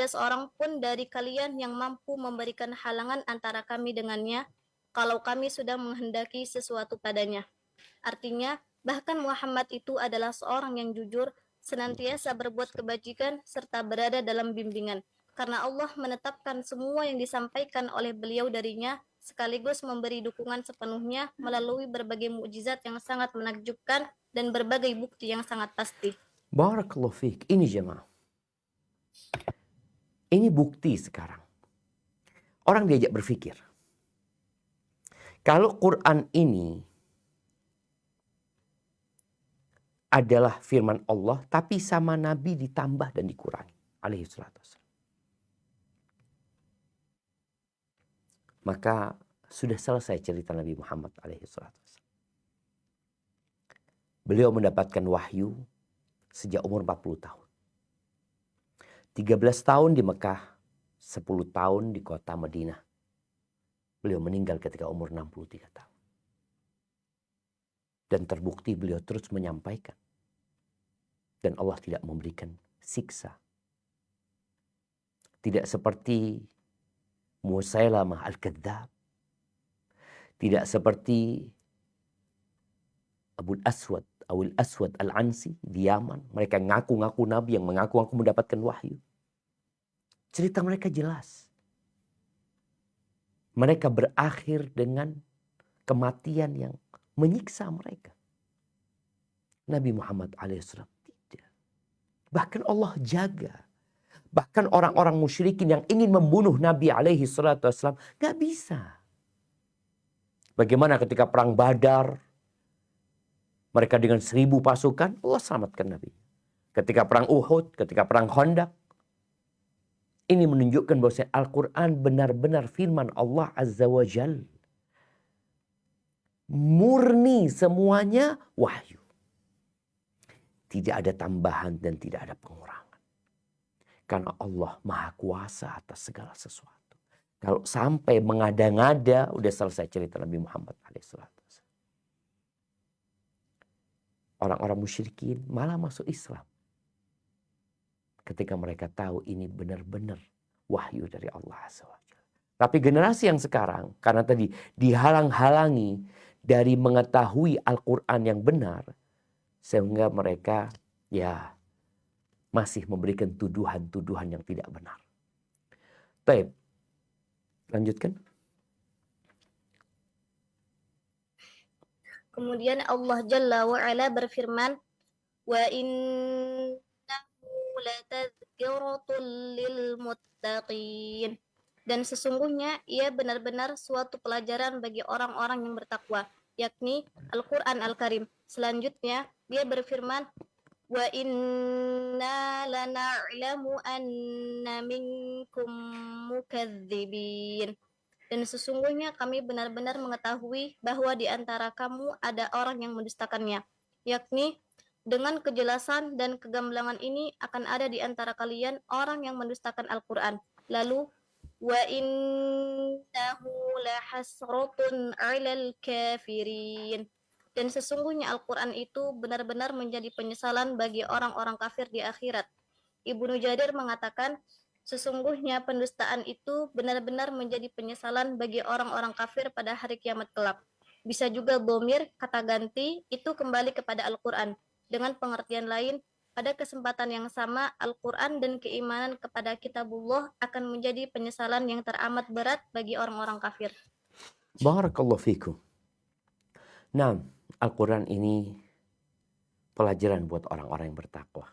seorang pun dari kalian yang mampu memberikan halangan antara kami dengannya kalau kami sudah menghendaki sesuatu padanya. Artinya, bahkan Muhammad itu adalah seorang yang jujur, senantiasa berbuat kebajikan, serta berada dalam bimbingan. Karena Allah menetapkan semua yang disampaikan oleh beliau darinya, sekaligus memberi dukungan sepenuhnya melalui berbagai mukjizat yang sangat menakjubkan dan berbagai bukti yang sangat pasti. Barakallahu fiik. Ini jemaah. Ini bukti sekarang. Orang diajak berpikir. Kalau Quran ini adalah firman Allah, tapi sama Nabi ditambah dan dikurangi. Alaihi salatu wassalam. Maka sudah selesai cerita Nabi Muhammad alaihi salatu wassalam. Beliau mendapatkan wahyu sejak umur 40 tahun. 13 tahun di Mekah, 10 tahun di kota Madinah. Beliau meninggal ketika umur 63 tahun. Dan terbukti beliau terus menyampaikan. Dan Allah tidak memberikan siksa. Tidak seperti Musailamah al-Kadzdzab. Tidak seperti Abu Aswad al-Ansi di Yaman. Mereka ngaku-ngaku Nabi yang mengaku-ngaku mendapatkan wahyu. Cerita mereka jelas. Mereka berakhir dengan kematian yang menyiksa mereka. Nabi Muhammad alaihissalam tidak. Bahkan Allah jaga. Bahkan orang-orang musyrikin yang ingin membunuh Nabi alaihi salatu wassalam gak bisa. Bagaimana ketika perang Badar, mereka dengan 1000 pasukan, Allah selamatkan Nabi. Ketika perang Uhud, ketika perang Khandaq, ini menunjukkan bahwa Al-Quran benar-benar firman Allah Azza wa Jal. Murni semuanya wahyu. Tidak ada tambahan dan tidak ada pengurangan. Karena Allah Maha Kuasa atas segala sesuatu. Kalau sampai mengada-ngada, udah selesai cerita Nabi Muhammad alaihissalam. Orang-orang musyrikin malah masuk Islam. Ketika mereka tahu ini benar-benar wahyu dari Allah Azza wa Jalla. Tapi generasi yang sekarang, karena tadi dihalang-halangi dari mengetahui Al-Quran yang benar, sehingga mereka masih memberikan tuduhan-tuduhan yang tidak benar. Baik, lanjutkan. Kemudian Allah Jalla wa Ala berfirman, wa innahu latadzkiratul lil muttaqin. Dan sesungguhnya ia benar-benar suatu pelajaran bagi orang-orang yang bertakwa, yakni Al-Quran Al-Karim. Selanjutnya dia berfirman, wa inna lana'lamu anna minkum mukadzibin. Dan sesungguhnya kami benar-benar mengetahui bahwa di antara kamu ada orang yang mendustakannya, yakni dengan kejelasan dan kegamblangan ini akan ada di antara kalian orang yang mendustakan Al-Quran. Lalu wa innahu lahasratun 'alal kafirin. Dan sesungguhnya Al-Quran itu benar-benar menjadi penyesalan bagi orang-orang kafir di akhirat. Ibnu Jarir mengatakan, sesungguhnya pendustaan itu benar-benar menjadi penyesalan bagi orang-orang kafir pada hari kiamat kelak. Bisa juga dhamir, kata ganti, itu kembali kepada Al-Quran. Dengan pengertian lain, pada kesempatan yang sama, Al-Quran dan keimanan kepada kitabullah akan menjadi penyesalan yang teramat berat bagi orang-orang kafir. Barakallahu fikum. Nah, Al-Quran ini pelajaran buat orang-orang yang bertakwa.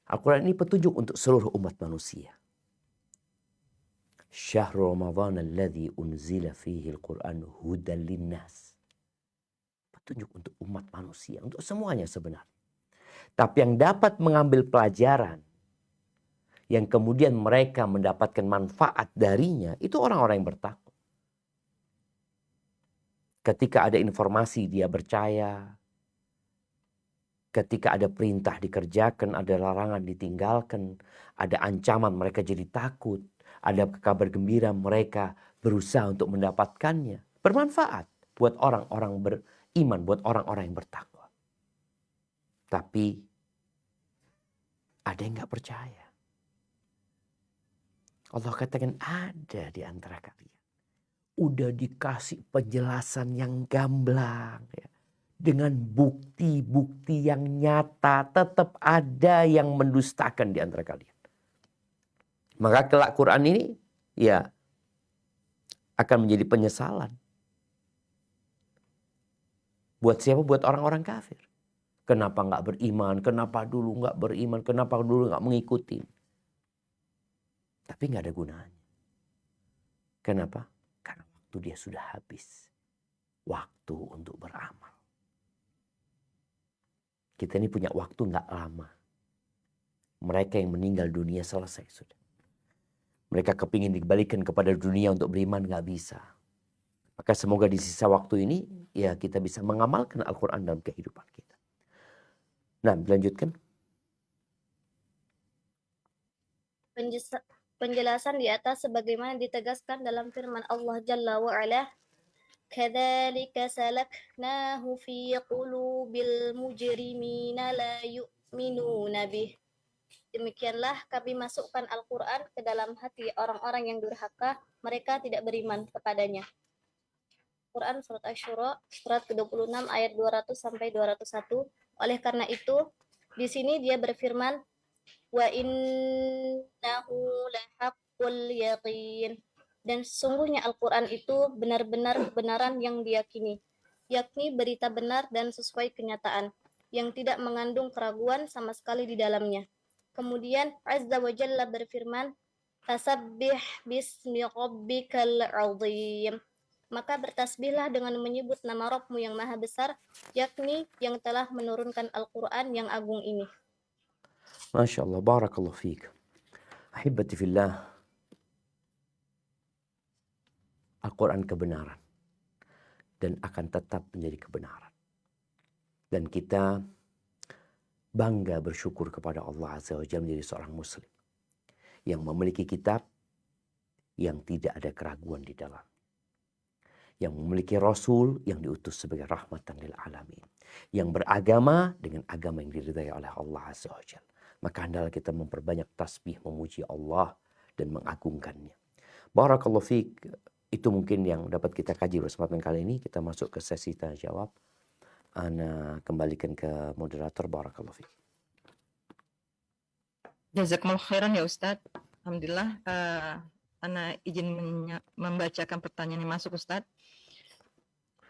Al-Quran ini petunjuk untuk seluruh umat manusia. Syahrul Ramadan alladzi unzila fihi al-Quran hudan linnas. Petunjuk untuk umat manusia, untuk semuanya sebenarnya. Tapi yang dapat mengambil pelajaran, yang kemudian mereka mendapatkan manfaat darinya, itu orang-orang yang bertakwa. Ketika ada informasi dia percaya, ketika ada perintah dikerjakan, ada larangan ditinggalkan, ada ancaman mereka jadi takut, ada kabar gembira mereka berusaha untuk mendapatkannya. Bermanfaat buat orang-orang beriman, buat orang-orang yang bertakwa. Tapi ada yang gak percaya. Allah katakan ada di antara kalian. Udah dikasih penjelasan yang gamblang. Ya. Dengan bukti-bukti yang nyata. Tetap ada yang mendustakan di antara kalian. Maka kelak Quran ini ya akan menjadi penyesalan. Buat siapa? Buat orang-orang kafir. Kenapa nggak beriman? Kenapa dulu nggak beriman? Kenapa dulu nggak mengikuti? Tapi nggak ada gunanya. Kenapa? Karena waktu dia sudah habis. Waktu untuk beramal. Kita ini punya waktu nggak lama. Mereka yang meninggal dunia selesai sudah. Mereka kepingin dikembalikan kepada dunia untuk beriman nggak bisa. Maka semoga di sisa waktu ini ya kita bisa mengamalkan Al-Quran dalam kehidupan kita. Nah, dilanjutkan. Penjelasan di atas sebagaimana ditegaskan dalam firman Allah Jalla wa'ala, kadzalika salaknahu fi qulubil mujrimina la yu'minuna bih. Demikianlah kami masukkan Al-Quran ke dalam hati orang-orang yang durhaka, mereka tidak beriman kepadanya. Quran Surat Asy-Syura, surat ke-26 ayat 200 sampai 201. Oleh karena itu, di sini dia berfirman, wa innahu lahaqqul yaqin. Dan sesungguhnya Al-Quran itu benar-benar kebenaran yang diyakini, yakni berita benar dan sesuai kenyataan, yang tidak mengandung keraguan sama sekali di dalamnya. Kemudian Azza wa Jalla berfirman, Fasabbih bismi rabbikal azim. Maka bertasbihlah dengan menyebut nama Rabbmu yang maha besar, yakni yang telah menurunkan Al-Quran yang agung ini. Masya Allah, barakallahu fiik. Ahibati fillah. Al-Quran kebenaran. Dan akan tetap menjadi kebenaran. Dan kita bangga bersyukur kepada Allah Azza wa Jalla menjadi seorang muslim. Yang memiliki kitab yang tidak ada keraguan di dalam. Yang memiliki Rasul yang diutus sebagai rahmatan lil alamin. Yang beragama dengan agama yang diridhai oleh Allah Azza wa Jalla. Maka hendaklah kita memperbanyak tasbih, memuji Allah dan mengagungkannya. Barakallahu fiik. Itu mungkin yang dapat kita kaji bersama kali ini. Kita masuk ke sesi tanya jawab. Ana kembalikan ke moderator. Barakallahu fiik. Jazakumullah khairan ya Ustadz. Alhamdulillah. Ana izin membacakan pertanyaan yang masuk Ustadz.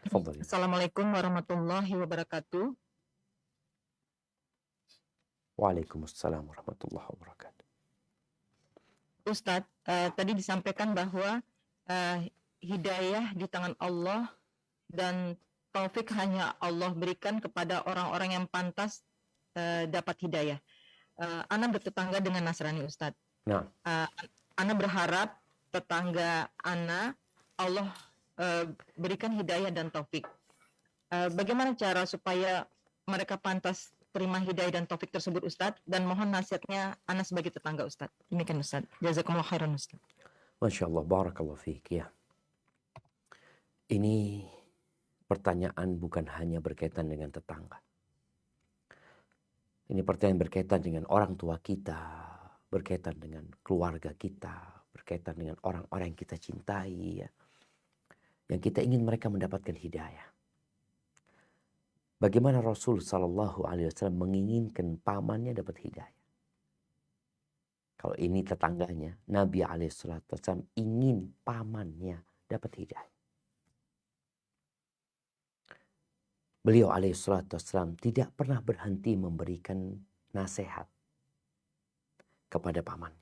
Tafadhali. Assalamualaikum warahmatullahi wabarakatuh. Waalaikumsalam warahmatullahi wabarakatuh. Ustadz, tadi disampaikan bahwa hidayah di tangan Allah dan taufik hanya Allah berikan kepada orang-orang yang pantas dapat hidayah. Ana bertetangga dengan Nasrani Ustadz. Nah. Ana berharap tetangga Ana Allah berikan hidayah dan taufik. Bagaimana cara supaya mereka pantas terima hidayah dan taufik tersebut Ustadz, dan mohon nasihatnya Ana sebagai tetangga Ustadz. Demikian Ustadz. Jazakumullah khairan Ustadz. Masya Allah, barakallahu fiik ya. Ini pertanyaan bukan hanya berkaitan dengan tetangga. Ini pertanyaan berkaitan dengan orang tua kita, berkaitan dengan keluarga kita, berkaitan dengan orang-orang yang kita cintai ya. Yang kita ingin mereka mendapatkan hidayah. Bagaimana Rasul SAW menginginkan pamannya dapat hidayah. Kalau ini tetangganya, Nabi SAW ingin pamannya dapat hidayah. Beliau SAW tidak pernah berhenti memberikan nasihat kepada pamannya.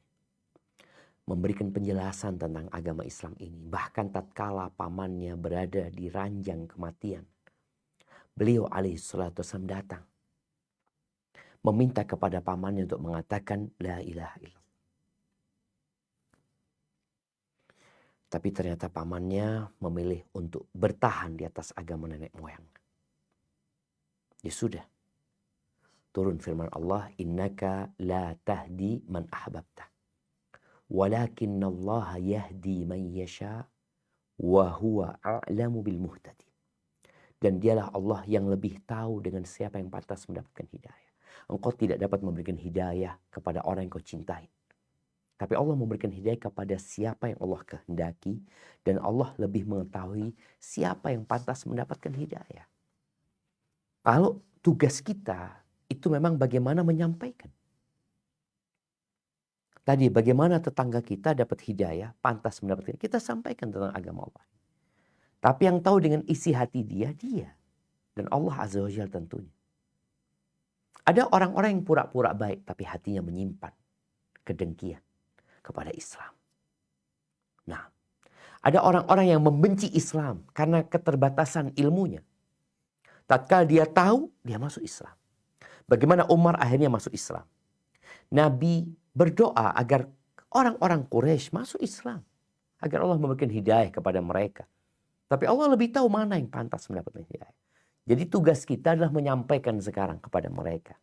Memberikan penjelasan tentang agama Islam ini. Bahkan tatkala pamannya berada di ranjang kematian, beliau SAW datang. Meminta kepada pamannya untuk mengatakan La ilaha illallah. Tapi ternyata pamannya memilih untuk bertahan di atas agama nenek moyang. Ya sudah. Turun firman Allah, innaka la tahdi man ahbabta. Walakinallaha yahdi man yasha wa huwa a'lamu bil muhtadin. Dan dialah Allah yang lebih tahu dengan siapa yang pantas mendapatkan hidayah. Engkau tidak dapat memberikan hidayah kepada orang yang kau cintai. Tapi Allah memberikan hidayah kepada siapa yang Allah kehendaki. Dan Allah lebih mengetahui siapa yang pantas mendapatkan hidayah. Kalau tugas kita itu memang bagaimana menyampaikan. Tadi bagaimana tetangga kita dapat hidayah, pantas mendapatkan. Kita sampaikan tentang agama Allah. Tapi yang tahu dengan isi hati dia. Dan Allah Azza wa Jalla tentunya. Ada orang-orang yang pura-pura baik tapi hatinya menyimpan kedengkian kepada Islam. Nah, ada orang-orang yang membenci Islam karena keterbatasan ilmunya. Tatkala dia tahu, dia masuk Islam. Bagaimana Umar akhirnya masuk Islam? Nabi berdoa agar orang-orang Quraisy masuk Islam. Agar Allah memberikan hidayah kepada mereka. Tapi Allah lebih tahu mana yang pantas mendapatkan hidayah. Jadi tugas kita adalah menyampaikan sekarang kepada mereka.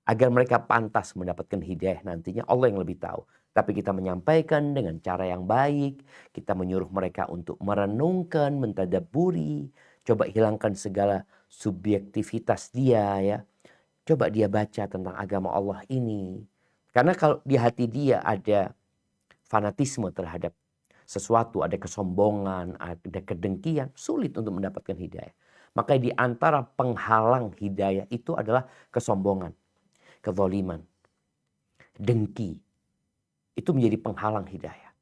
Agar mereka pantas mendapatkan hidayah nantinya, Allah yang lebih tahu. Tapi kita menyampaikan dengan cara yang baik. Kita menyuruh mereka untuk merenungkan, mentadabburi. Coba hilangkan segala subjektivitas dia ya. Coba dia baca tentang agama Allah ini. Karena kalau di hati dia ada fanatisme terhadap sesuatu, ada kesombongan, ada kedengkian, sulit untuk mendapatkan hidayah. Maka di antara penghalang hidayah itu adalah kesombongan, kezaliman, dengki. Itu menjadi penghalang hidayah.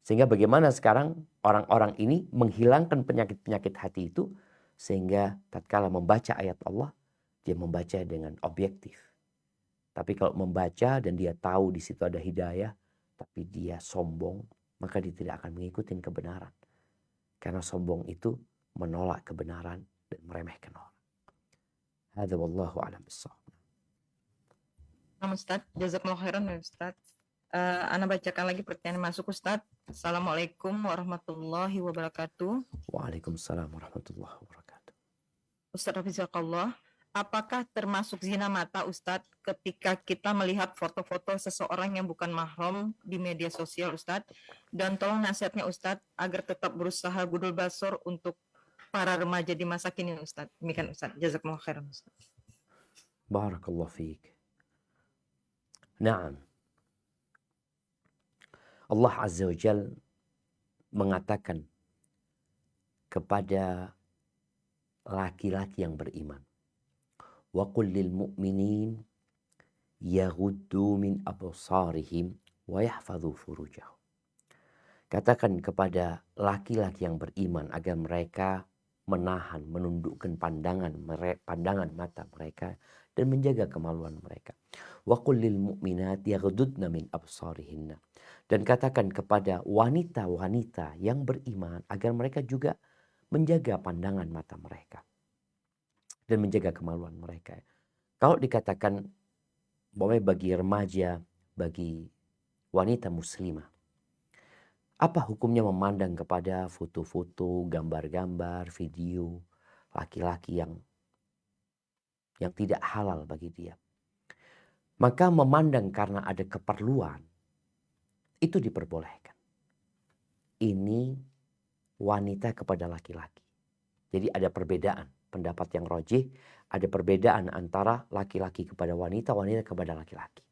Sehingga bagaimana sekarang orang-orang ini menghilangkan penyakit-penyakit hati itu. Sehingga tatkala membaca ayat Allah, dia membaca dengan objektif. Tapi kalau membaca dan dia tahu di situ ada hidayah, tapi dia sombong, maka dia tidak akan mengikuti kebenaran. Karena sombong itu menolak kebenaran dan meremehkan orang. Hadza wallahu a'lam bissawab. Ustaz, jazakallahu khairan ya Ustaz. Ana bacakan lagi pertanyaan masuk Ustaz. Assalamualaikum warahmatullahi wabarakatuh. Waalaikumsalam warahmatullahi wabarakatuh. Ustaz Hafizakallah, apakah termasuk zina mata Ustadz ketika kita melihat foto-foto seseorang yang bukan mahram di media sosial Ustadz? Dan tolong nasihatnya Ustadz agar tetap berusaha gudul basor untuk para remaja di masa kini Ustadz. Demikian Ustadz. Jazakumullah khairan Ustadz. Barakallahu fiik. Naam. Allah Azza wa Jal mengatakan kepada laki-laki yang beriman. Wa qul lil mu'minin yaghuddu min absarihim wa yahfadhu furujahum. Katakan kepada laki-laki yang beriman agar mereka menahan, menundukkan pandangan mata mereka dan menjaga kemaluan mereka. Wa qul lil mu'minat yaghuddna min absarihinna. Dan katakan kepada wanita-wanita yang beriman agar mereka juga menjaga pandangan mata mereka dan menjaga kemaluan mereka. Kalau dikatakan bahwa bagi remaja, bagi wanita muslimah, apa hukumnya memandang kepada foto-foto, gambar-gambar, video laki-laki yang tidak halal bagi dia? Maka memandang karena ada keperluan itu diperbolehkan. Ini wanita kepada laki-laki. Jadi ada perbedaan. Pendapat yang rajih, ada perbedaan antara laki-laki kepada wanita, wanita kepada laki-laki.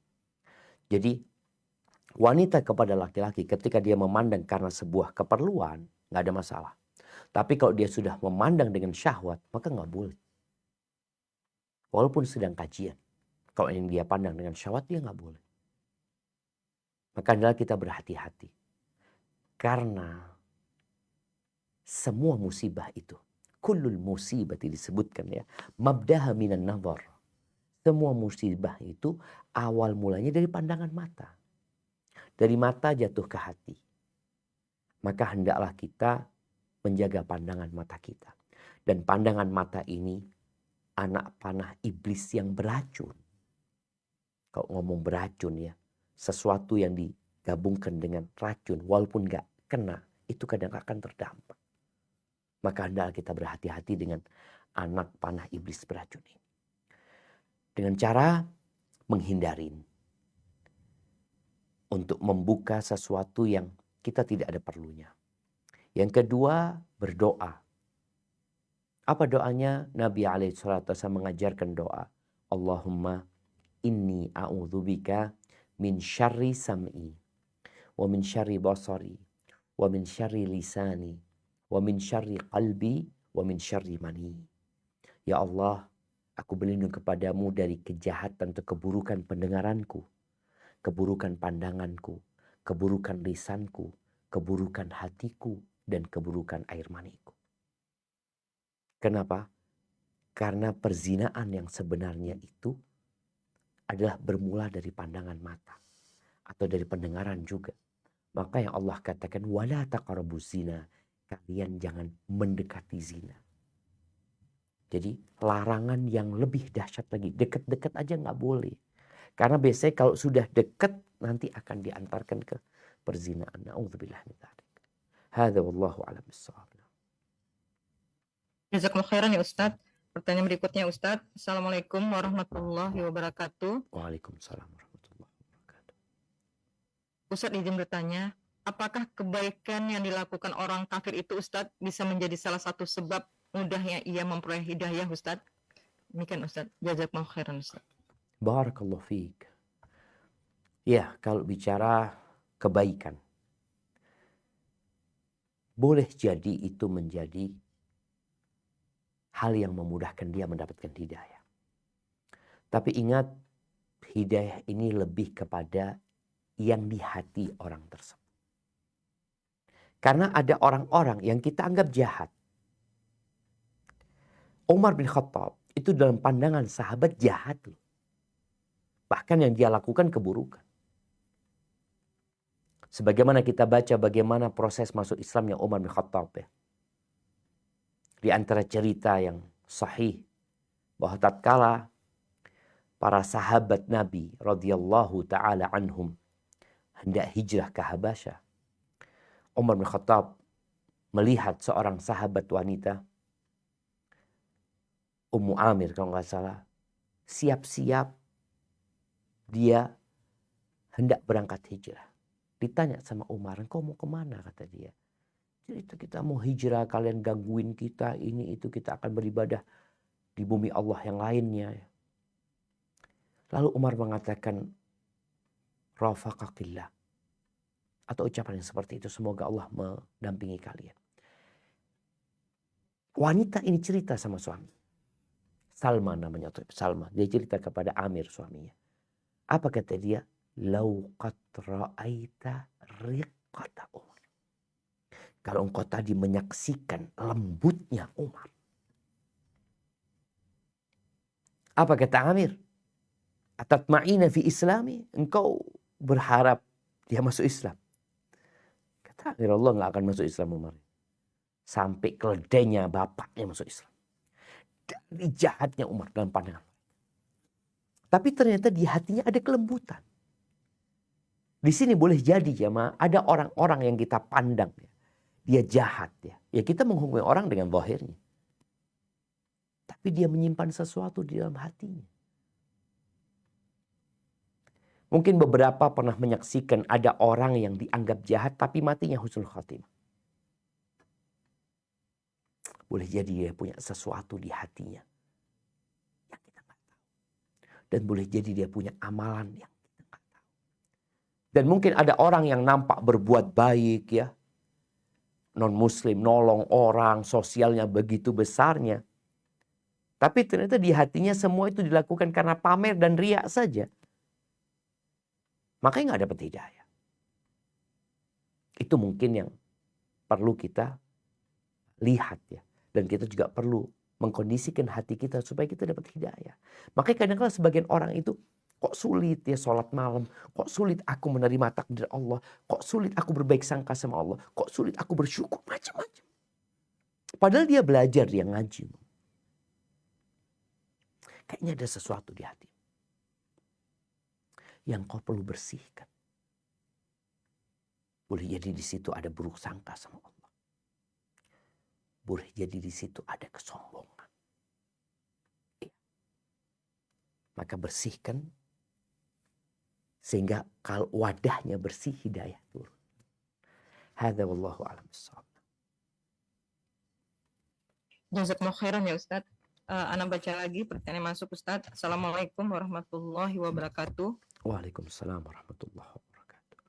Jadi wanita kepada laki-laki ketika dia memandang karena sebuah keperluan, nggak ada masalah. Tapi kalau dia sudah memandang dengan syahwat, maka nggak boleh. Walaupun sedang kajian. Kalau yang dia pandang dengan syahwat, dia nggak boleh. Maka adalah kita berhati-hati. Karena semua musibah itu, kullul musibati disebutkan ya, mabdaha minan nazar. Semua musibah itu awal mulanya dari pandangan mata. Dari mata jatuh ke hati. Maka hendaklah kita menjaga pandangan mata kita. Dan pandangan mata ini anak panah iblis yang beracun. Kalau ngomong beracun ya, sesuatu yang digabungkan dengan racun walaupun gak kena, itu kadang akan terdampak. Maka hendaklah kita berhati-hati dengan anak panah iblis beracun ini. Dengan cara menghindari untuk membuka sesuatu yang kita tidak ada perlunya. Yang kedua, berdoa. Apa doanya? Nabi SAW mengajarkan doa. Allahumma inni a'udzubika min syarri sam'i, wa min syarri basari, wa min syarri lisani, wa min syarri qalbi, wa min syarri mani. Ya Allah, aku berlindung kepadamu dari kejahatan atau keburukan pendengaranku, keburukan pandanganku, keburukan lisanku, keburukan hatiku, dan keburukan air maniku. Kenapa? Karena perzinaan yang sebenarnya itu adalah bermula dari pandangan mata atau dari pendengaran juga. Maka yang Allah katakan wala taqrabuz zina, kalian jangan mendekati zina. Jadi larangan yang lebih dahsyat lagi, dekat-dekat aja nggak boleh. Karena biasanya kalau sudah dekat nanti akan diantarkan ke perzinaan. Na'udzubillah min dzalik. Hadza wallahu a'lam bissawab. Jazakallahu khairan ya Ustadz. Pertanyaan berikutnya Ustadz. Assalamualaikum warahmatullahi wabarakatuh. Waalaikumsalam warahmatullahi wabarakatuh. Ustadz izin bertanya, apakah kebaikan yang dilakukan orang kafir itu Ustadz bisa menjadi salah satu sebab mudahnya ia memperoleh hidayah Ustadz? Demikian Ustadz. Jazakallahu khairan Ustadz. Barakallahu fiik. Ya, kalau bicara kebaikan, boleh jadi itu menjadi hal yang memudahkan dia mendapatkan hidayah. Tapi ingat, hidayah ini lebih kepada yang di hati orang tersebut. Karena ada orang-orang yang kita anggap jahat. Umar bin Khattab itu dalam pandangan sahabat jahat loh. Bahkan yang dia lakukan keburukan. Sebagaimana kita baca bagaimana proses masuk Islamnya Umar bin Khattab ya. Di antara cerita yang sahih bahwa tatkala para sahabat Nabi radhiyallahu taala anhum hendak hijrah ke Habasyah, Umar bin Khattab melihat seorang sahabat wanita, Ummu Amir kalau nggak salah, siap-siap dia hendak berangkat hijrah. Ditanya sama Umar, "Kau mau kemana?" kata dia. "Itu kita mau hijrah, kalian gangguin kita, ini itu kita akan beribadah di bumi Allah yang lainnya." Lalu Umar mengatakan, "Rafaqakillah." Atau ucapan yang seperti itu, semoga Allah mendampingi kalian. Wanita ini cerita sama suami. Salma namanya, atau Salma. Dia cerita kepada Amir suaminya. Apa kata dia? "Lau qad ra'aita riqata Umar." Kalau engkau tadi menyaksikan lembutnya Umar. Apa kata Amir? "Atatma'ina fi islami?" Engkau berharap dia masuk Islam. Kata Amir, Allah nggak akan masuk Islam Umar. Sampai keledainya bapaknya masuk Islam. Dari jahatnya Umar dalam pandangan. Tapi ternyata di hatinya ada kelembutan. Di sini boleh jadi jemaah, ada orang-orang yang kita pandang ya, dia jahat ya. Ya kita menghukumi orang dengan zahirnya. Tapi dia menyimpan sesuatu di dalam hatinya. Mungkin beberapa pernah menyaksikan ada orang yang dianggap jahat tapi matinya husnul khatimah. Boleh jadi dia punya sesuatu di hatinya yang kita nggak tahu. Dan boleh jadi dia punya amalan yang kita nggak tahu. Dan mungkin ada orang yang nampak berbuat baik ya. Non-muslim, nolong orang, sosialnya begitu besarnya. Tapi ternyata di hatinya semua itu dilakukan karena pamer dan riak saja. Makanya nggak dapat hidayah. Itu mungkin yang perlu kita lihat ya. Dan kita juga perlu mengkondisikan hati kita supaya kita dapat hidayah. Makanya kadang-kadang sebagian orang itu, kok sulit ya sholat malam, kok sulit aku menerima takdir Allah, kok sulit aku berbaik sangka sama Allah, kok sulit aku bersyukur, macam-macam. Padahal dia belajar, dia ngaji. Kayaknya ada sesuatu di hati yang kau perlu bersihkan. Boleh jadi di situ ada buruk sangka sama Allah. Boleh jadi di situ ada kesombongan. Maka bersihkan sehingga kalau wadahnya bersih, hidayah turun. Hadza wallahu a'lam bissawab. Jazakumullah khairan ya Ustadz. Ana baca lagi pertanyaan masuk Ustadz. Assalamualaikum warahmatullahi wabarakatuh. Waalaikumsalam warahmatullahi wabarakatuh.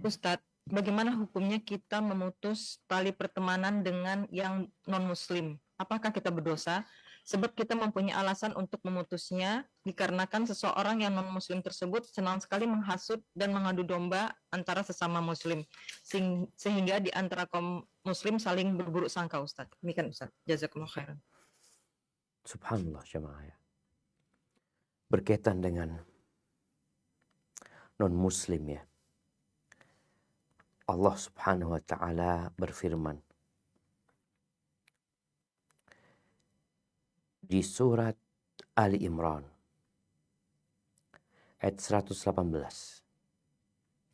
Ustadz, bagaimana hukumnya kita memutus tali pertemanan dengan yang non-muslim? Apakah kita berdosa? Sebab kita mempunyai alasan untuk memutusnya dikarenakan seseorang yang non-muslim tersebut senang sekali menghasut dan mengadu domba antara sesama muslim. Sehingga di antara kaum muslim saling berburuk sangka, Ustaz. Demikian Ustaz. Jazakumullah khairan. Subhanallah jemaah ya. Berkaitan dengan non-muslim ya. Allah subhanahu wa ta'ala berfirman di surat Ali Imran ayat 118.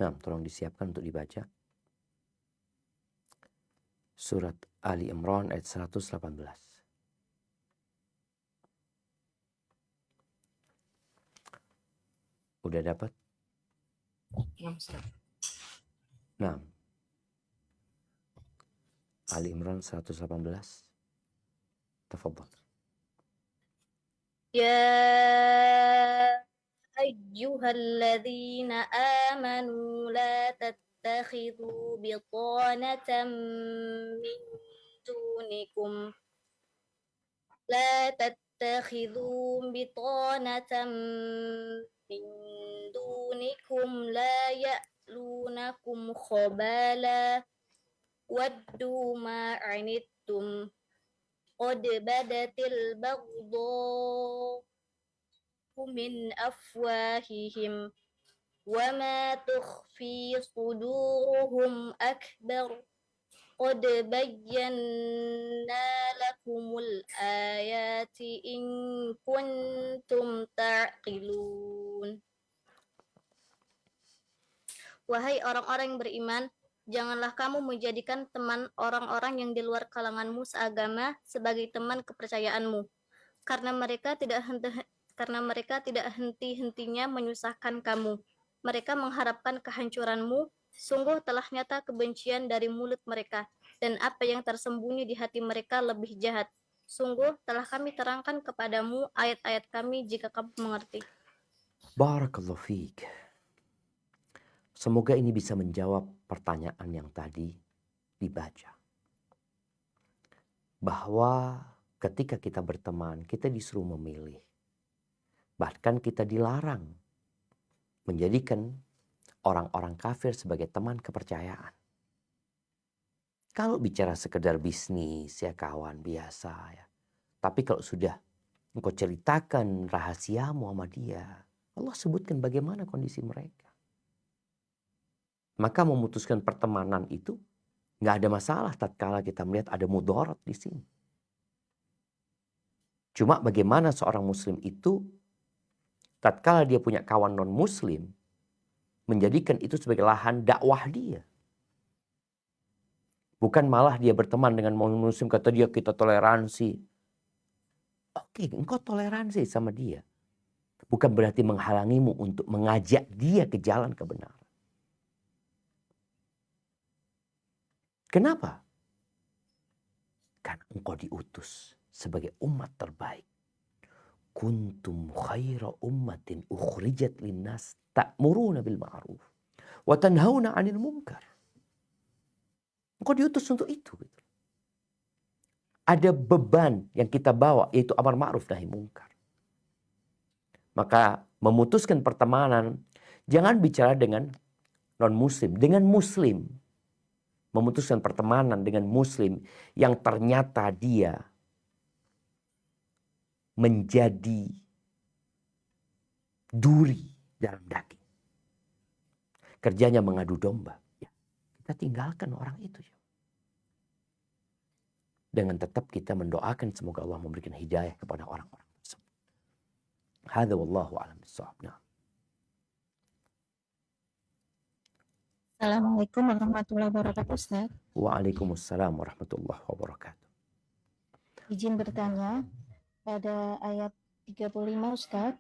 Nah, tolong disiapkan untuk dibaca. Surat Ali Imran ayat 118. Udah dapat? Ya, Ustaz. Nah. Ali Imran 118. Tafadhal. يا أيها الذين آمنوا لا تتخذوا بطانة من دونكم لا يألونكم خبالا ودوا ما عنتم قد بدت البغضاء من أفواههم وما تخفي صدورهم أكبر قد بينا لكم الآيات إن كنتم تعقلون. Wahai orang-orang yang beriman, janganlah kamu menjadikan teman orang-orang yang di luar kalanganmu seagama sebagai teman kepercayaanmu, karena mereka tidak henti-hentinya menyusahkan kamu. Mereka mengharapkan kehancuranmu. Sungguh telah nyata kebencian dari mulut mereka, dan apa yang tersembunyi di hati mereka lebih jahat. Sungguh telah kami terangkan kepadamu ayat-ayat kami jika kamu mengerti. Barakallahu fiik. Semoga ini bisa menjawab pertanyaan yang tadi dibaca. Bahwa ketika kita berteman, kita disuruh memilih. Bahkan kita dilarang menjadikan orang-orang kafir sebagai teman kepercayaan. Kalau bicara sekedar bisnis, ya kawan biasa ya. Tapi kalau sudah engkau ceritakan rahasiamu sama dia, Allah sebutkan bagaimana kondisi mereka. Maka memutuskan pertemanan itu nggak ada masalah tatkala kita melihat ada mudarat di sini. Cuma bagaimana seorang muslim itu tatkala dia punya kawan non muslim menjadikan itu sebagai lahan dakwah dia. Bukan malah dia berteman dengan muslim kata dia kita toleransi. Oke, engkau toleransi sama dia. Bukan berarti menghalangimu untuk mengajak dia ke jalan kebenaran. Kenapa? Karena engkau diutus sebagai umat terbaik. Kuntum khaira ummatin ukhrijat linnas ta'muruna bil ma'ruf wa tanhauna 'anil munkar. Engkau diutus untuk itu. Ada beban yang kita bawa yaitu amar ma'ruf nahi munkar. Maka memutuskan pertemanan jangan bicara dengan non muslim, dengan muslim. Memutuskan pertemanan dengan muslim yang ternyata dia menjadi duri dalam daging. Kerjanya mengadu domba. Ya, kita tinggalkan orang itu. Dengan tetap kita mendoakan semoga Allah memberikan hidayah kepada orang-orang tersebut. Hadza wallahu a'lam bissawab. Assalamualaikum warahmatullahi wabarakatuh, Ustaz. Waalaikumsalam warahmatullahi wabarakatuh. Izin bertanya, pada ayat 35, Ustaz,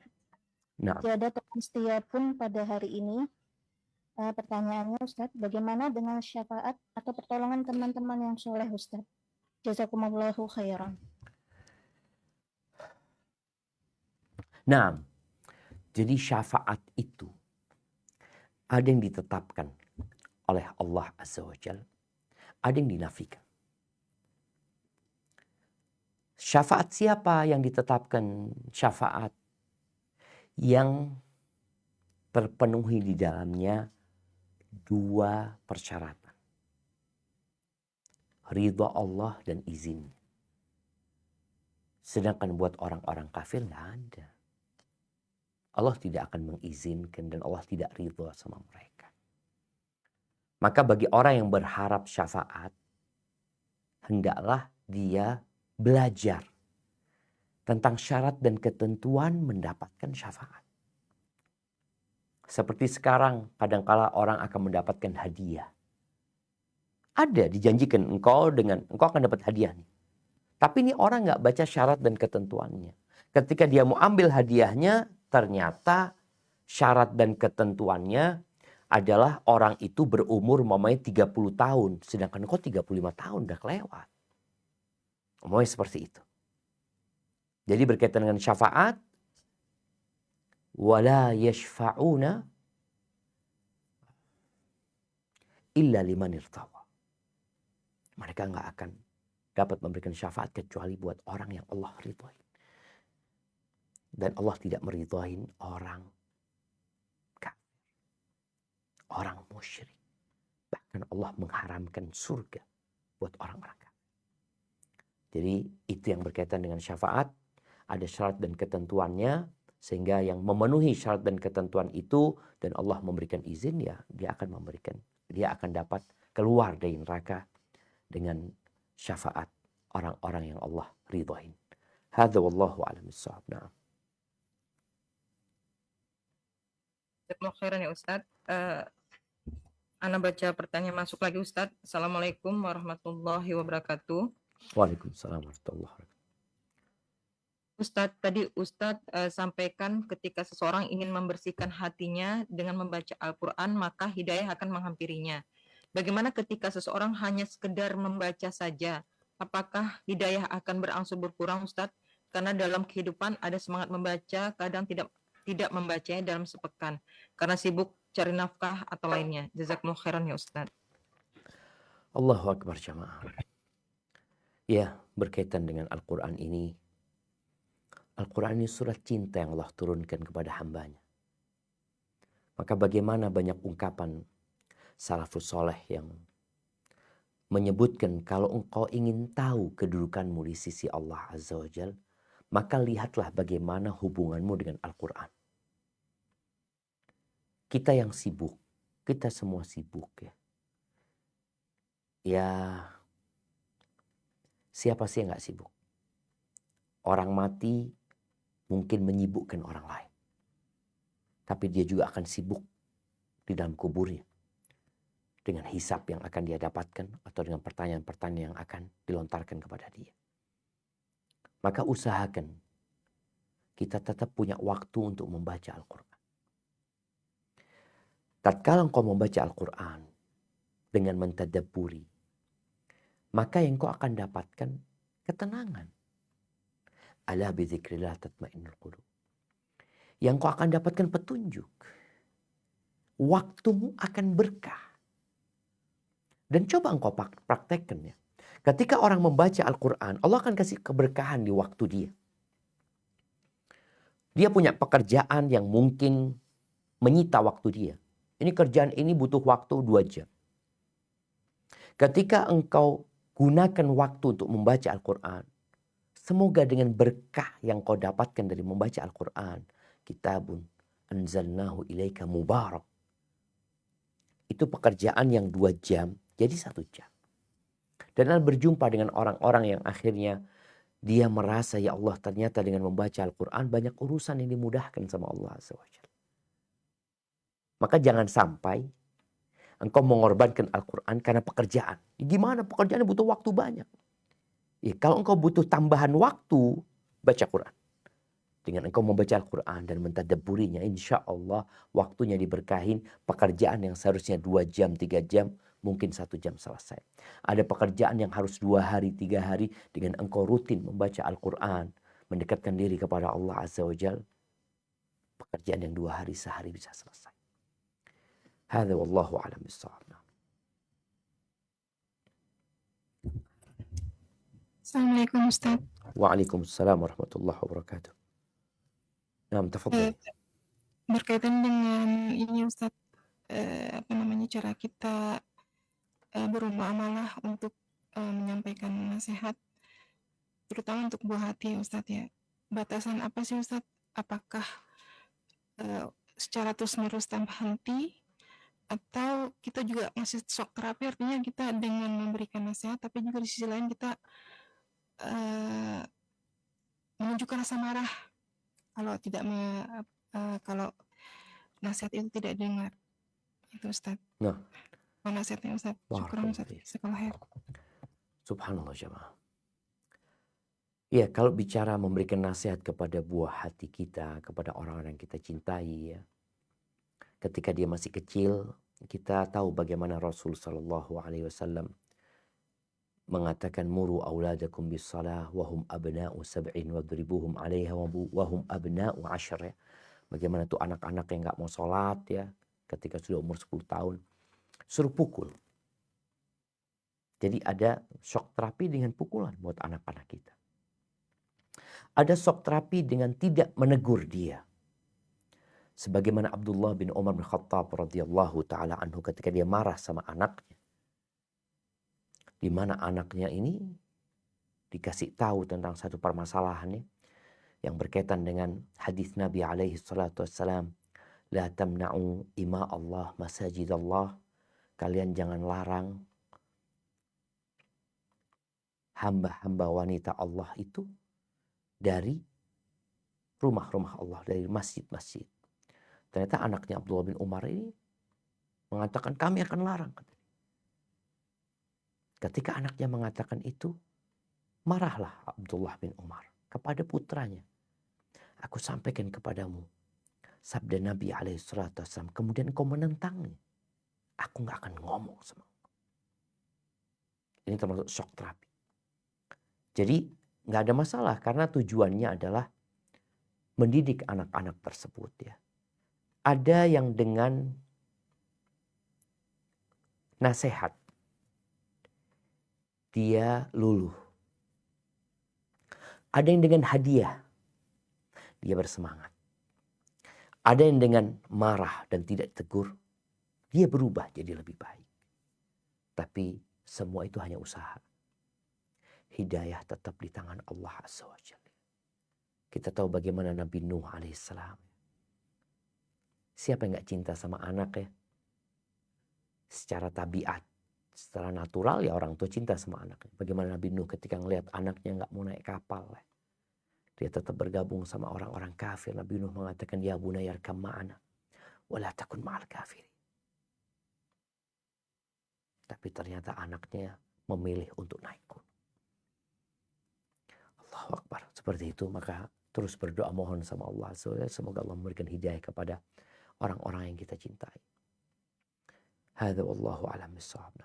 Nah, tiada teman setia pun pada hari ini. Pertanyaannya, Ustaz, bagaimana dengan syafaat atau pertolongan teman-teman yang soleh, Ustaz? Jazakumullahu khairan. nah, jadi syafaat itu ada yang ditetapkan oleh Allah Azza wa Jalla, ada yang dinafikan. Syafaat siapa yang ditetapkan? Syafaat yang terpenuhi di dalamnya dua persyaratan. Ridha Allah dan izinnya. Sedangkan buat orang-orang kafir nggak ada. Allah tidak akan mengizinkan dan Allah tidak ridha sama mereka. Maka bagi orang yang berharap syafaat, hendaklah dia belajar tentang syarat dan ketentuan mendapatkan syafaat. Seperti sekarang, kadangkala orang akan mendapatkan hadiah. Ada dijanjikan engkau akan dapat hadiah nih. Tapi ini orang nggak baca syarat dan ketentuannya. Ketika dia mau ambil hadiahnya, ternyata syarat dan ketentuannya adalah orang itu berumur umpamanya 30 tahun. Sedangkan kok 35 tahun udah kelewat. Umpamanya seperti itu. Jadi berkaitan dengan syafaat, wala yashfa'una illa liman irtawa. Mereka nggak akan dapat memberikan syafaat kecuali buat orang yang Allah ridhoi. Dan Allah tidak meridhoi orang kafir, orang musyrik. Bahkan Allah mengharamkan surga buat orang-orang kafir. Jadi itu yang berkaitan dengan syafaat. Ada syarat dan ketentuannya, sehingga yang memenuhi syarat dan ketentuan itu dan Allah memberikan izin, ya dia akan dapat keluar dari neraka dengan syafaat orang-orang yang Allah ridhoin. Hadza wallahu a'lam bissawab. Na'am. Jazakumullah khairan ya Ustadz. Ana baca pertanyaan masuk lagi Ustadz. Assalamualaikum warahmatullahi wabarakatuh. Waalaikumsalam warahmatullahi wabarakatuh. Ustadz, tadi Ustadz sampaikan ketika seseorang ingin membersihkan hatinya dengan membaca Al-Quran, maka hidayah akan menghampirinya. Bagaimana ketika seseorang hanya sekedar membaca saja? Apakah hidayah akan berangsur berkurang, Ustadz? Karena dalam kehidupan ada semangat membaca, kadang tidak membacanya dalam sepekan. Karena sibuk cari nafkah atau lainnya. Jazakumullah khairan ya Ustadz. Allahu Akbar jamaah. Ya, berkaitan dengan Al-Quran ini. Al-Quran ini surat cinta yang Allah turunkan kepada hambanya. Maka bagaimana banyak ungkapan salafus soleh yang menyebutkan kalau engkau ingin tahu kedudukanmu di sisi Allah Azza wa Jal, maka lihatlah bagaimana hubunganmu dengan Al-Quran. Kita yang sibuk, kita semua sibuk ya. Ya, siapa sih yang gak sibuk? Orang mati mungkin menyibukkan orang lain. Tapi dia juga akan sibuk di dalam kuburnya. Dengan hisab yang akan dia dapatkan atau dengan pertanyaan-pertanyaan yang akan dilontarkan kepada dia. Maka usahakan kita tetap punya waktu untuk membaca Al-Quran. Tatkala engkau membaca Al-Quran dengan mentadabburi, maka yang kau akan dapatkan ketenangan. Ala bidzikrillah tatmainnul qulub. Yang kau akan dapatkan petunjuk. Waktumu akan berkah. Dan coba engkau praktekkan ya. Ketika orang membaca Al-Quran, Allah akan kasih keberkahan di waktu dia. Dia punya pekerjaan yang mungkin menyita waktu dia. Ini kerjaan ini butuh waktu 2 jam. Ketika engkau gunakan waktu untuk membaca Al-Quran, semoga dengan berkah yang kau dapatkan dari membaca Al-Quran, kitabun anzalnahu ilaika mubarak. Itu pekerjaan yang 2 jam, jadi 1 jam. Dan berjumpa dengan orang-orang yang akhirnya dia merasa, ya Allah ternyata dengan membaca Al-Quran banyak urusan yang dimudahkan sama Allah SWT. Maka jangan sampai Engkau mengorbankan Al-Quran karena pekerjaan. Gimana pekerjaan butuh waktu banyak. Ya, kalau engkau butuh tambahan waktu, baca Quran. Dengan engkau membaca Al-Quran dan mentadabburinya, insya Allah waktunya diberkahin. Pekerjaan yang seharusnya 2 jam, 3 jam, mungkin 1 jam selesai. Ada pekerjaan yang harus 2 hari, 3 hari. Dengan engkau rutin membaca Al-Quran, mendekatkan diri kepada Allah Azza wa Jal, pekerjaan yang 2 hari, sehari bisa selesai. Hadza wallahu a'lam bissawab. Assalamualaikum Ustaz. Waalaikumsalam warahmatullahi wabarakatuh. Nah, tafadhal. Berkaitan dengan ini Ustaz, cara kita bermuamalah untuk menyampaikan nasihat, terutama untuk buah hati ya Ustaz ya. Batasan apa sih Ustaz? Apakah secara terus-menerus tanpa henti, atau kita juga masih shock terapi, artinya kita dengan memberikan nasihat, tapi juga di sisi lain kita menunjukkan rasa marah kalau nasihat itu tidak dengar. Itu Ustaz. Nah. Nasihatnya Ustaz. Syukran Ustaz. Subhanallah jemaah. Ya, kalau bicara memberikan nasihat kepada buah hati kita, kepada orang-orang yang kita cintai ya. Ketika dia masih kecil, kita tahu bagaimana Rasul sallallahu alaihi wasallam mengatakan muru auladakum bis shalah wa hum abna'u sab'in wadribuhum 'alaiha wa hum abna'u 'ashr. Bagaimana tuh anak-anak yang enggak mau sholat ya, ketika sudah umur 10 tahun, suruh pukul. Jadi ada shock terapi dengan pukulan buat anak-anak kita. Ada shock terapi dengan tidak menegur dia. Sebagaimana Abdullah bin Umar bin Khattab radhiyallahu taala anhu ketika dia marah sama anaknya. Di mana anaknya ini dikasih tahu tentang satu permasalahannya yang berkaitan dengan hadis Nabi alaihi salatu wassalam, la tamna'u ima Allah masajid Allah. Kalian jangan larang hamba-hamba wanita Allah itu dari rumah-rumah Allah, dari masjid-masjid. Ternyata anaknya Abdullah bin Umar ini mengatakan kami akan larang. Ketika anaknya mengatakan itu, marahlah Abdullah bin Umar kepada putranya. Aku sampaikan kepadamu sabda Nabi alaihissalam, kemudian kau menentangnya. Aku gak akan ngomong sama engkau. Ini termasuk shock terapi. Jadi gak ada masalah karena tujuannya adalah mendidik anak-anak tersebut ya. Ada yang dengan nasihat dia luluh. Ada yang dengan hadiah dia bersemangat. Ada yang dengan marah dan tidak tegur dia berubah jadi lebih baik. Tapi semua itu hanya usaha. Hidayah tetap di tangan Allah Azza wa Jalla. Kita tahu bagaimana Nabi Nuh alaihissalam. Siapa yang gak cinta sama anak ya? Secara tabiat, secara natural ya orang tua cinta sama anaknya. Bagaimana Nabi Nuh ketika ngelihat anaknya gak mau naik kapal ya. Dia tetap bergabung sama orang-orang kafir. Nabi Nuh mengatakan, ya bunayya arkam ma'ana wala takun ma'al kafirin. Tapi ternyata anaknya memilih untuk naik gunung. Allahu Akbar. Seperti itu maka terus berdoa mohon sama Allah. Semoga Allah memberikan hidayah kepada orang-orang yang kita cintai. Hadza wallahu a'lam bissawab.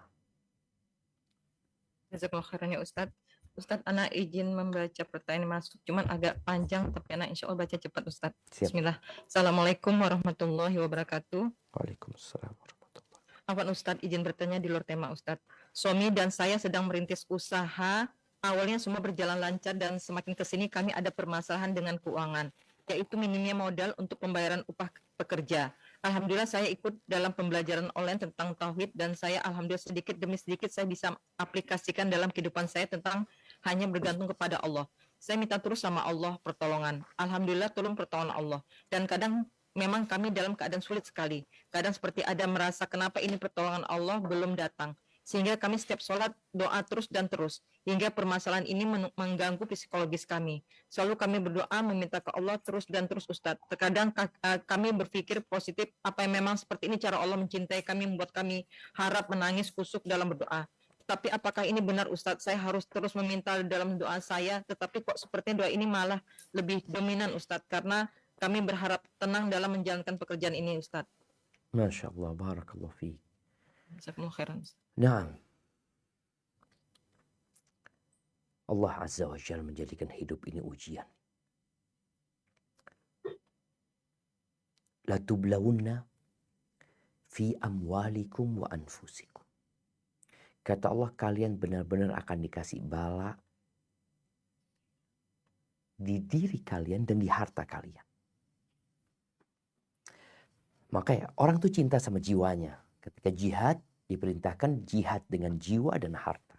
Jazakallahu khairan ya Ustaz. Ustaz, Ana izin membaca pertanyaan masuk, cuman agak panjang, tapi Ana insya Allah baca cepat Ustaz. Siap. Bismillah. Assalamualaikum warahmatullahi wabarakatuh. Waalaikumsalam warahmatullahi wabarakatuh. Afwan Ustaz, izin bertanya di luar tema Ustaz. Suami dan saya sedang merintis usaha. Awalnya semua berjalan lancar dan semakin kesini kami ada permasalahan dengan keuangan, yaitu minimnya modal untuk pembayaran upah pekerja. Alhamdulillah saya ikut dalam pembelajaran online tentang tauhid dan saya alhamdulillah sedikit demi sedikit saya bisa aplikasikan dalam kehidupan saya tentang hanya bergantung kepada Allah. Saya minta terus sama Allah pertolongan. Alhamdulillah tolong pertolongan Allah. Dan kadang memang kami dalam keadaan sulit sekali. Kadang seperti ada merasa kenapa ini pertolongan Allah belum datang. sehingga kami setiap sholat doa terus dan terus, hingga permasalahan ini mengganggu psikologis kami. Selalu kami berdoa meminta ke Allah terus dan terus Ustadz. Terkadang kami berpikir positif, apa yang memang seperti ini cara Allah mencintai kami, membuat kami harap menangis kusuk dalam berdoa. Tapi apakah ini benar Ustadz? Saya harus terus meminta dalam doa saya, tetapi kok sepertinya doa ini malah lebih dominan Ustadz, karena kami berharap tenang dalam menjalankan pekerjaan ini Ustadz. Masya Allah, barakallah fiik. Jazakumullah khairan. Nah, Allah Azza wa Jalla menjadikan hidup ini ujian. La tublawunna fi amwalikum wa anfusikum. Kata Allah, kalian benar-benar akan dikasih bala di diri kalian dan di harta kalian. Makanya orang tuh cinta sama jiwanya. Ketika jihad, diperintahkan jihad dengan jiwa dan harta.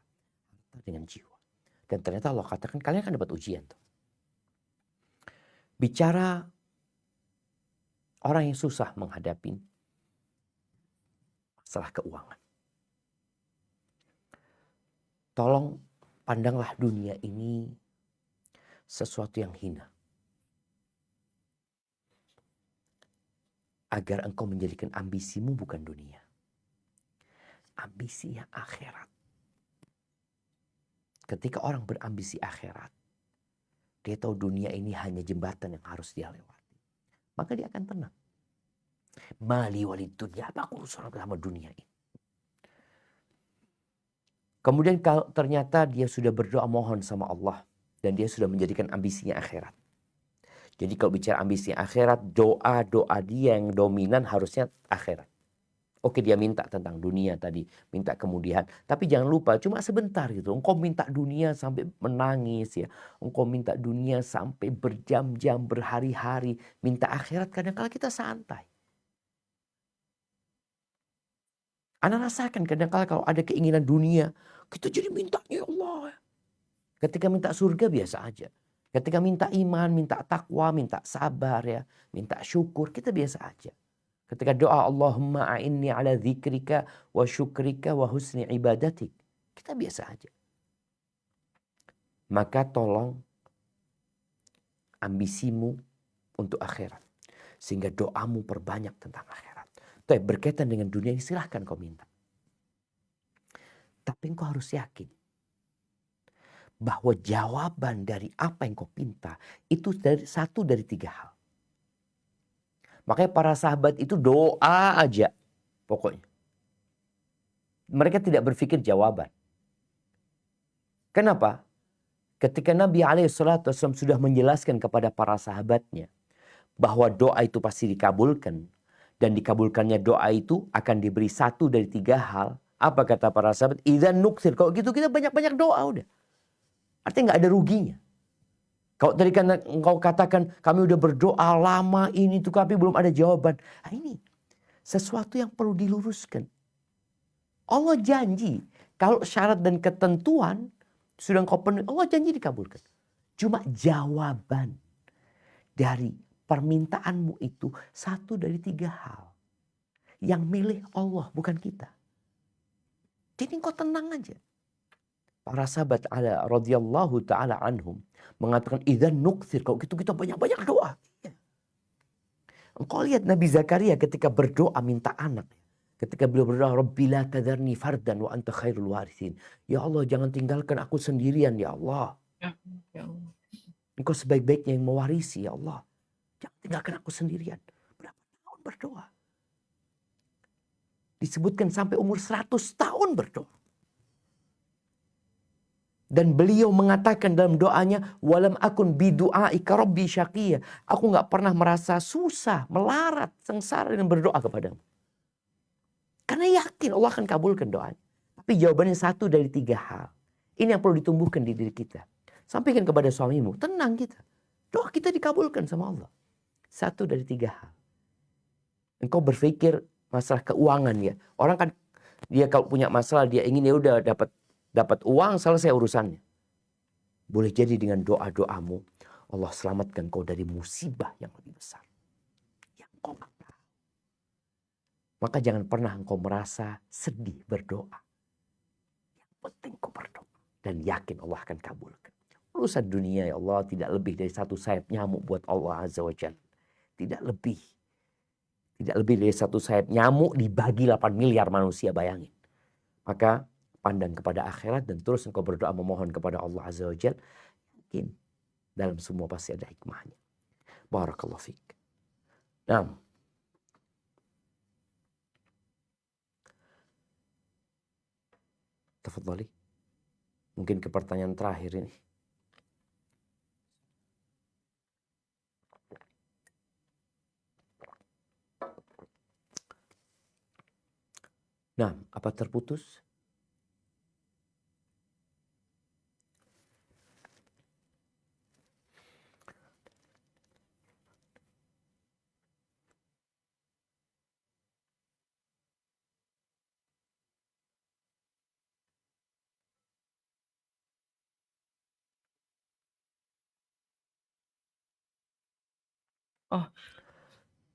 Harta dengan jiwa. Dan ternyata Allah katakan kalian akan dapat ujian tuh. Bicara orang yang susah menghadapi masalah keuangan. Tolong pandanglah dunia ini sesuatu yang hina. Agar engkau menjadikan ambisimu bukan dunia. Ambisi yang akhirat. Ketika orang berambisi akhirat, dia tahu dunia ini hanya jembatan yang harus dia lewati. Maka dia akan tenang. Mali walid dunia, apa urusan sama dunia ini? Kemudian kalau ternyata dia sudah berdoa mohon sama Allah. Dan dia sudah menjadikan ambisinya akhirat. Jadi kalau bicara ambisi akhirat, doa-doa dia yang dominan harusnya akhirat. Oke, dia minta tentang dunia tadi, minta kemudian. Tapi jangan lupa, cuma sebentar gitu. Engkau minta dunia sampai menangis ya. Engkau minta dunia sampai berjam-jam, berhari-hari. Minta akhirat kadang-kala kita santai. Anda rasakan kadang-kala kalau ada keinginan dunia, kita jadi mintanya ya Allah. Ketika minta surga biasa aja. Ketika minta iman, minta takwa, minta sabar ya, minta syukur, kita biasa aja. Ketika doa Allahumma a'inni ala dzikrika wa syukrika wa husni ibadatik, kita biasa aja. Maka tolong ambisimu untuk akhirat. Sehingga doamu perbanyak tentang akhirat. Tapi berkaitan dengan dunia ini silahkan kau minta. Tapi engkau harus yakin bahwa jawaban dari apa yang kau minta itu satu dari tiga hal. Makanya para sahabat itu doa aja pokoknya. Mereka tidak berpikir jawaban. Kenapa? Ketika Nabi SAW sudah menjelaskan kepada para sahabatnya bahwa doa itu pasti dikabulkan. Dan dikabulkannya doa itu akan diberi satu dari tiga hal. Apa kata para sahabat? Idzan nuksir. Kalau gitu kita banyak-banyak doa udah. Artinya nggak ada ruginya. Kalau tadi kan engkau katakan kami udah berdoa lama ini tuh tapi belum ada jawaban. Nah ini sesuatu yang perlu diluruskan. Allah janji kalau syarat dan ketentuan sudah engkau penuhi, Allah janji dikabulkan. Cuma jawaban dari permintaanmu itu satu dari tiga hal. Yang milih Allah bukan kita. Jadi engkau tenang aja. Para sahabat radhiyallahu ta'ala anhum mengatakan idzan nukthir, kalau gitu kita banyak-banyak doa. Engkau lihat Nabi Zakaria ketika berdoa minta anak. Ketika beliau berdoa, Rabbi la tadharni fardan wa anta khairul warithin. Ya Allah, jangan tinggalkan aku sendirian ya Allah. Ya Allah. Engkau sebaik-baiknya yang mewarisi ya Allah. Jangan tinggalkan aku sendirian. Berapa tahun berdoa? Disebutkan sampai umur 100 tahun berdoa. Dan beliau mengatakan dalam doanya, walam akun bidu'aika rabbi syaqiyya. Aku nggak pernah merasa susah, melarat, sengsara dengan berdoa kepadamu. Karena yakin Allah akan kabulkan doanya. Tapi jawabannya satu dari tiga hal. Ini yang perlu ditumbuhkan di diri kita. Sampaikan kepada suamimu, tenang kita. Doa kita dikabulkan sama Allah. Satu dari tiga hal. Engkau berpikir masalah keuangan ya. Orang kan dia kalau punya masalah dia ingin ya udah dapat uang selesai urusannya. Boleh jadi dengan doa-doamu Allah selamatkan kau dari musibah yang lebih besar. Yang kau nggak tahu. Maka jangan pernah engkau merasa sedih berdoa. penting kau berdoa. Dan yakin Allah akan kabulkan. Urusan dunia ya Allah tidak lebih dari satu sayap nyamuk buat Allah Azza wa Jalla. Tidak lebih. Tidak lebih dari satu sayap nyamuk dibagi 8 miliar manusia, bayangin. Maka pandang kepada akhirat dan terus engkau berdoa memohon kepada Allah Azza wa Jalla. Yakin dalam semua pasti ada hikmahnya. Barakallahu fiik. Nah, tafadhali. Mungkin ke pertanyaan terakhir ini. Nah, apa terputus?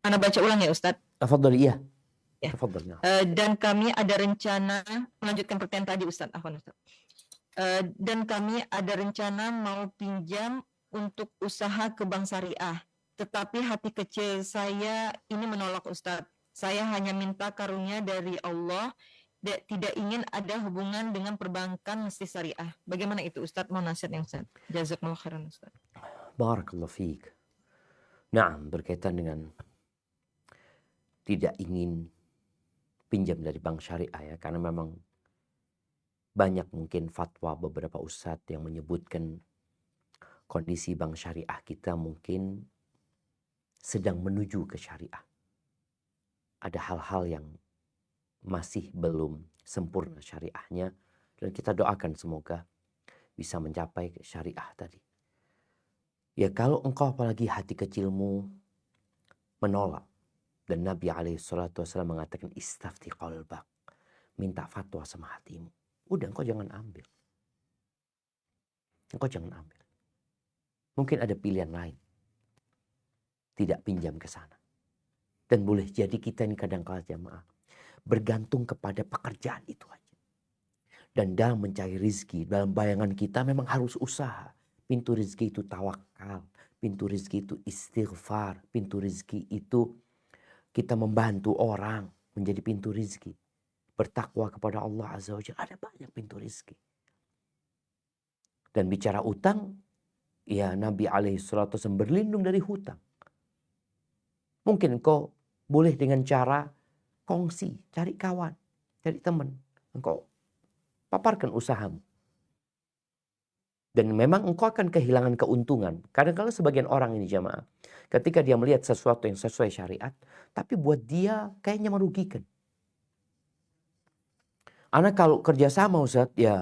Ana baca ulang ya Ustadz. Tafadhali, iya. Ya. Tafadhali. Nah. Dan kami ada rencana melanjutkan pertanyaan tadi Ustadz. Dan kami ada rencana mau pinjam untuk usaha ke bank syariah. Tetapi hati kecil saya ini menolak Ustadz. Saya hanya minta karunia dari Allah, tidak ingin ada hubungan dengan perbankan mesti syariah. Bagaimana itu Ustadz? Mau nasihat yang Ustadz. Jazakumullah khairan Ustadz. Barakallahu fiik. Nah, berkaitan dengan tidak ingin pinjam dari bank syariah ya, karena memang banyak mungkin fatwa beberapa ustadz yang menyebutkan kondisi bank syariah kita mungkin sedang menuju ke syariah. Ada hal-hal yang masih belum sempurna syariahnya dan kita doakan semoga bisa mencapai syariah tadi. Ya kalau engkau apalagi hati kecilmu menolak. Dan Nabi SAW mengatakan istafti qalbak. Minta fatwa sama hatimu. Udah engkau jangan ambil. Engkau jangan ambil. Mungkin ada pilihan lain. Tidak pinjam ke sana. Dan boleh jadi kita ini kadang-kala jamaah bergantung kepada pekerjaan itu aja. Dan dalam mencari rizki, dalam bayangan kita memang harus usaha. Pintu rizki itu tawakal. Pintu rizki itu istighfar. Pintu rizki itu kita membantu orang menjadi pintu rizki. Bertakwa kepada Allah Azza wa Jalla. Ada banyak pintu rizki. Dan bicara utang, ya Nabi SAW berlindung dari hutang. Mungkin engkau boleh dengan cara kongsi, cari kawan, cari teman. Engkau paparkan usahamu. Dan memang engkau akan kehilangan keuntungan. Kadang-kadang sebagian orang ini jamaah, ketika dia melihat sesuatu yang sesuai syariat, tapi buat dia kayaknya merugikan. Anak kalau kerjasama Ustaz, ya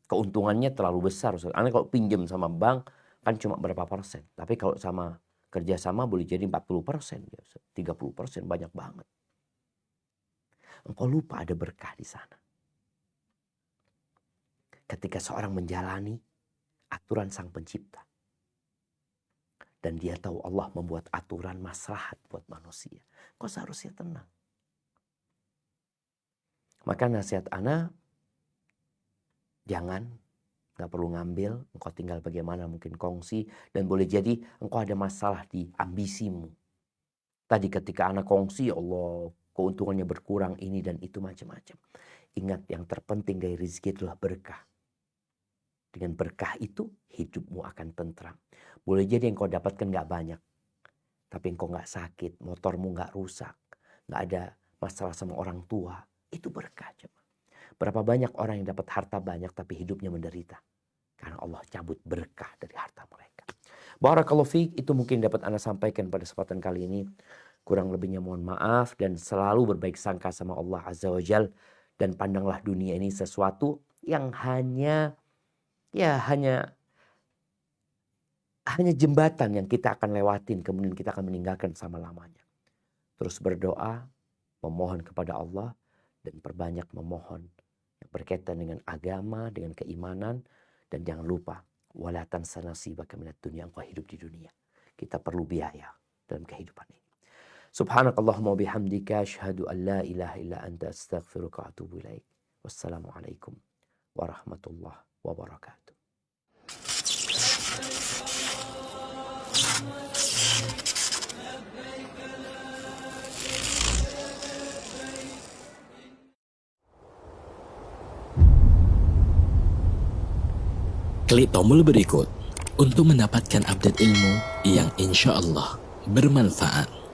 keuntungannya terlalu besar Ustaz. Anak kalau pinjam sama bank kan cuma berapa persen. Tapi kalau sama kerjasama boleh jadi 40%, ya Ustaz. 30%, banyak banget. Engkau lupa ada berkah di sana. Ketika seorang menjalani aturan Sang Pencipta. Dan dia tahu Allah membuat aturan maslahat buat manusia. Kau seharusnya tenang. Maka nasihat ana, jangan, gak perlu ngambil. Engkau tinggal bagaimana mungkin kongsi. Dan boleh jadi engkau ada masalah di ambisimu. Tadi ketika ana kongsi, ya Allah keuntungannya berkurang ini dan itu macam-macam. Ingat yang terpenting dari rezeki adalah berkah. Dengan berkah itu hidupmu akan tentram. Boleh jadi yang kau dapatkan gak banyak. Tapi engkau gak sakit, motormu gak rusak. Gak ada masalah sama orang tua. Itu berkah. Berapa banyak orang yang dapat harta banyak tapi hidupnya menderita. Karena Allah cabut berkah dari harta mereka. Barakallahu fiik, itu mungkin dapat Anda sampaikan pada kesempatan kali ini. Kurang lebihnya mohon maaf dan selalu berbaik sangka sama Allah Azza wa Jal. Dan pandanglah dunia ini sesuatu yang hanya jembatan yang kita akan lewatin, kemudian kita akan meninggalkan selama-lamanya. Terus berdoa, memohon kepada Allah, dan perbanyak memohon yang berkaitan dengan agama, dengan keimanan, dan jangan lupa, wala tansa nasibaka minad dunya, engkau hidup di dunia. Kita perlu biaya dalam kehidupan ini. Subhanakallahumma bihamdika asyhadu an la ilaha illa anta astaghfiruka wa atubu ilaik. Wassalamualaikum warahmatullahi wabarakatuh. Klik tombol berikut untuk mendapatkan update ilmu yang insya Allah bermanfaat.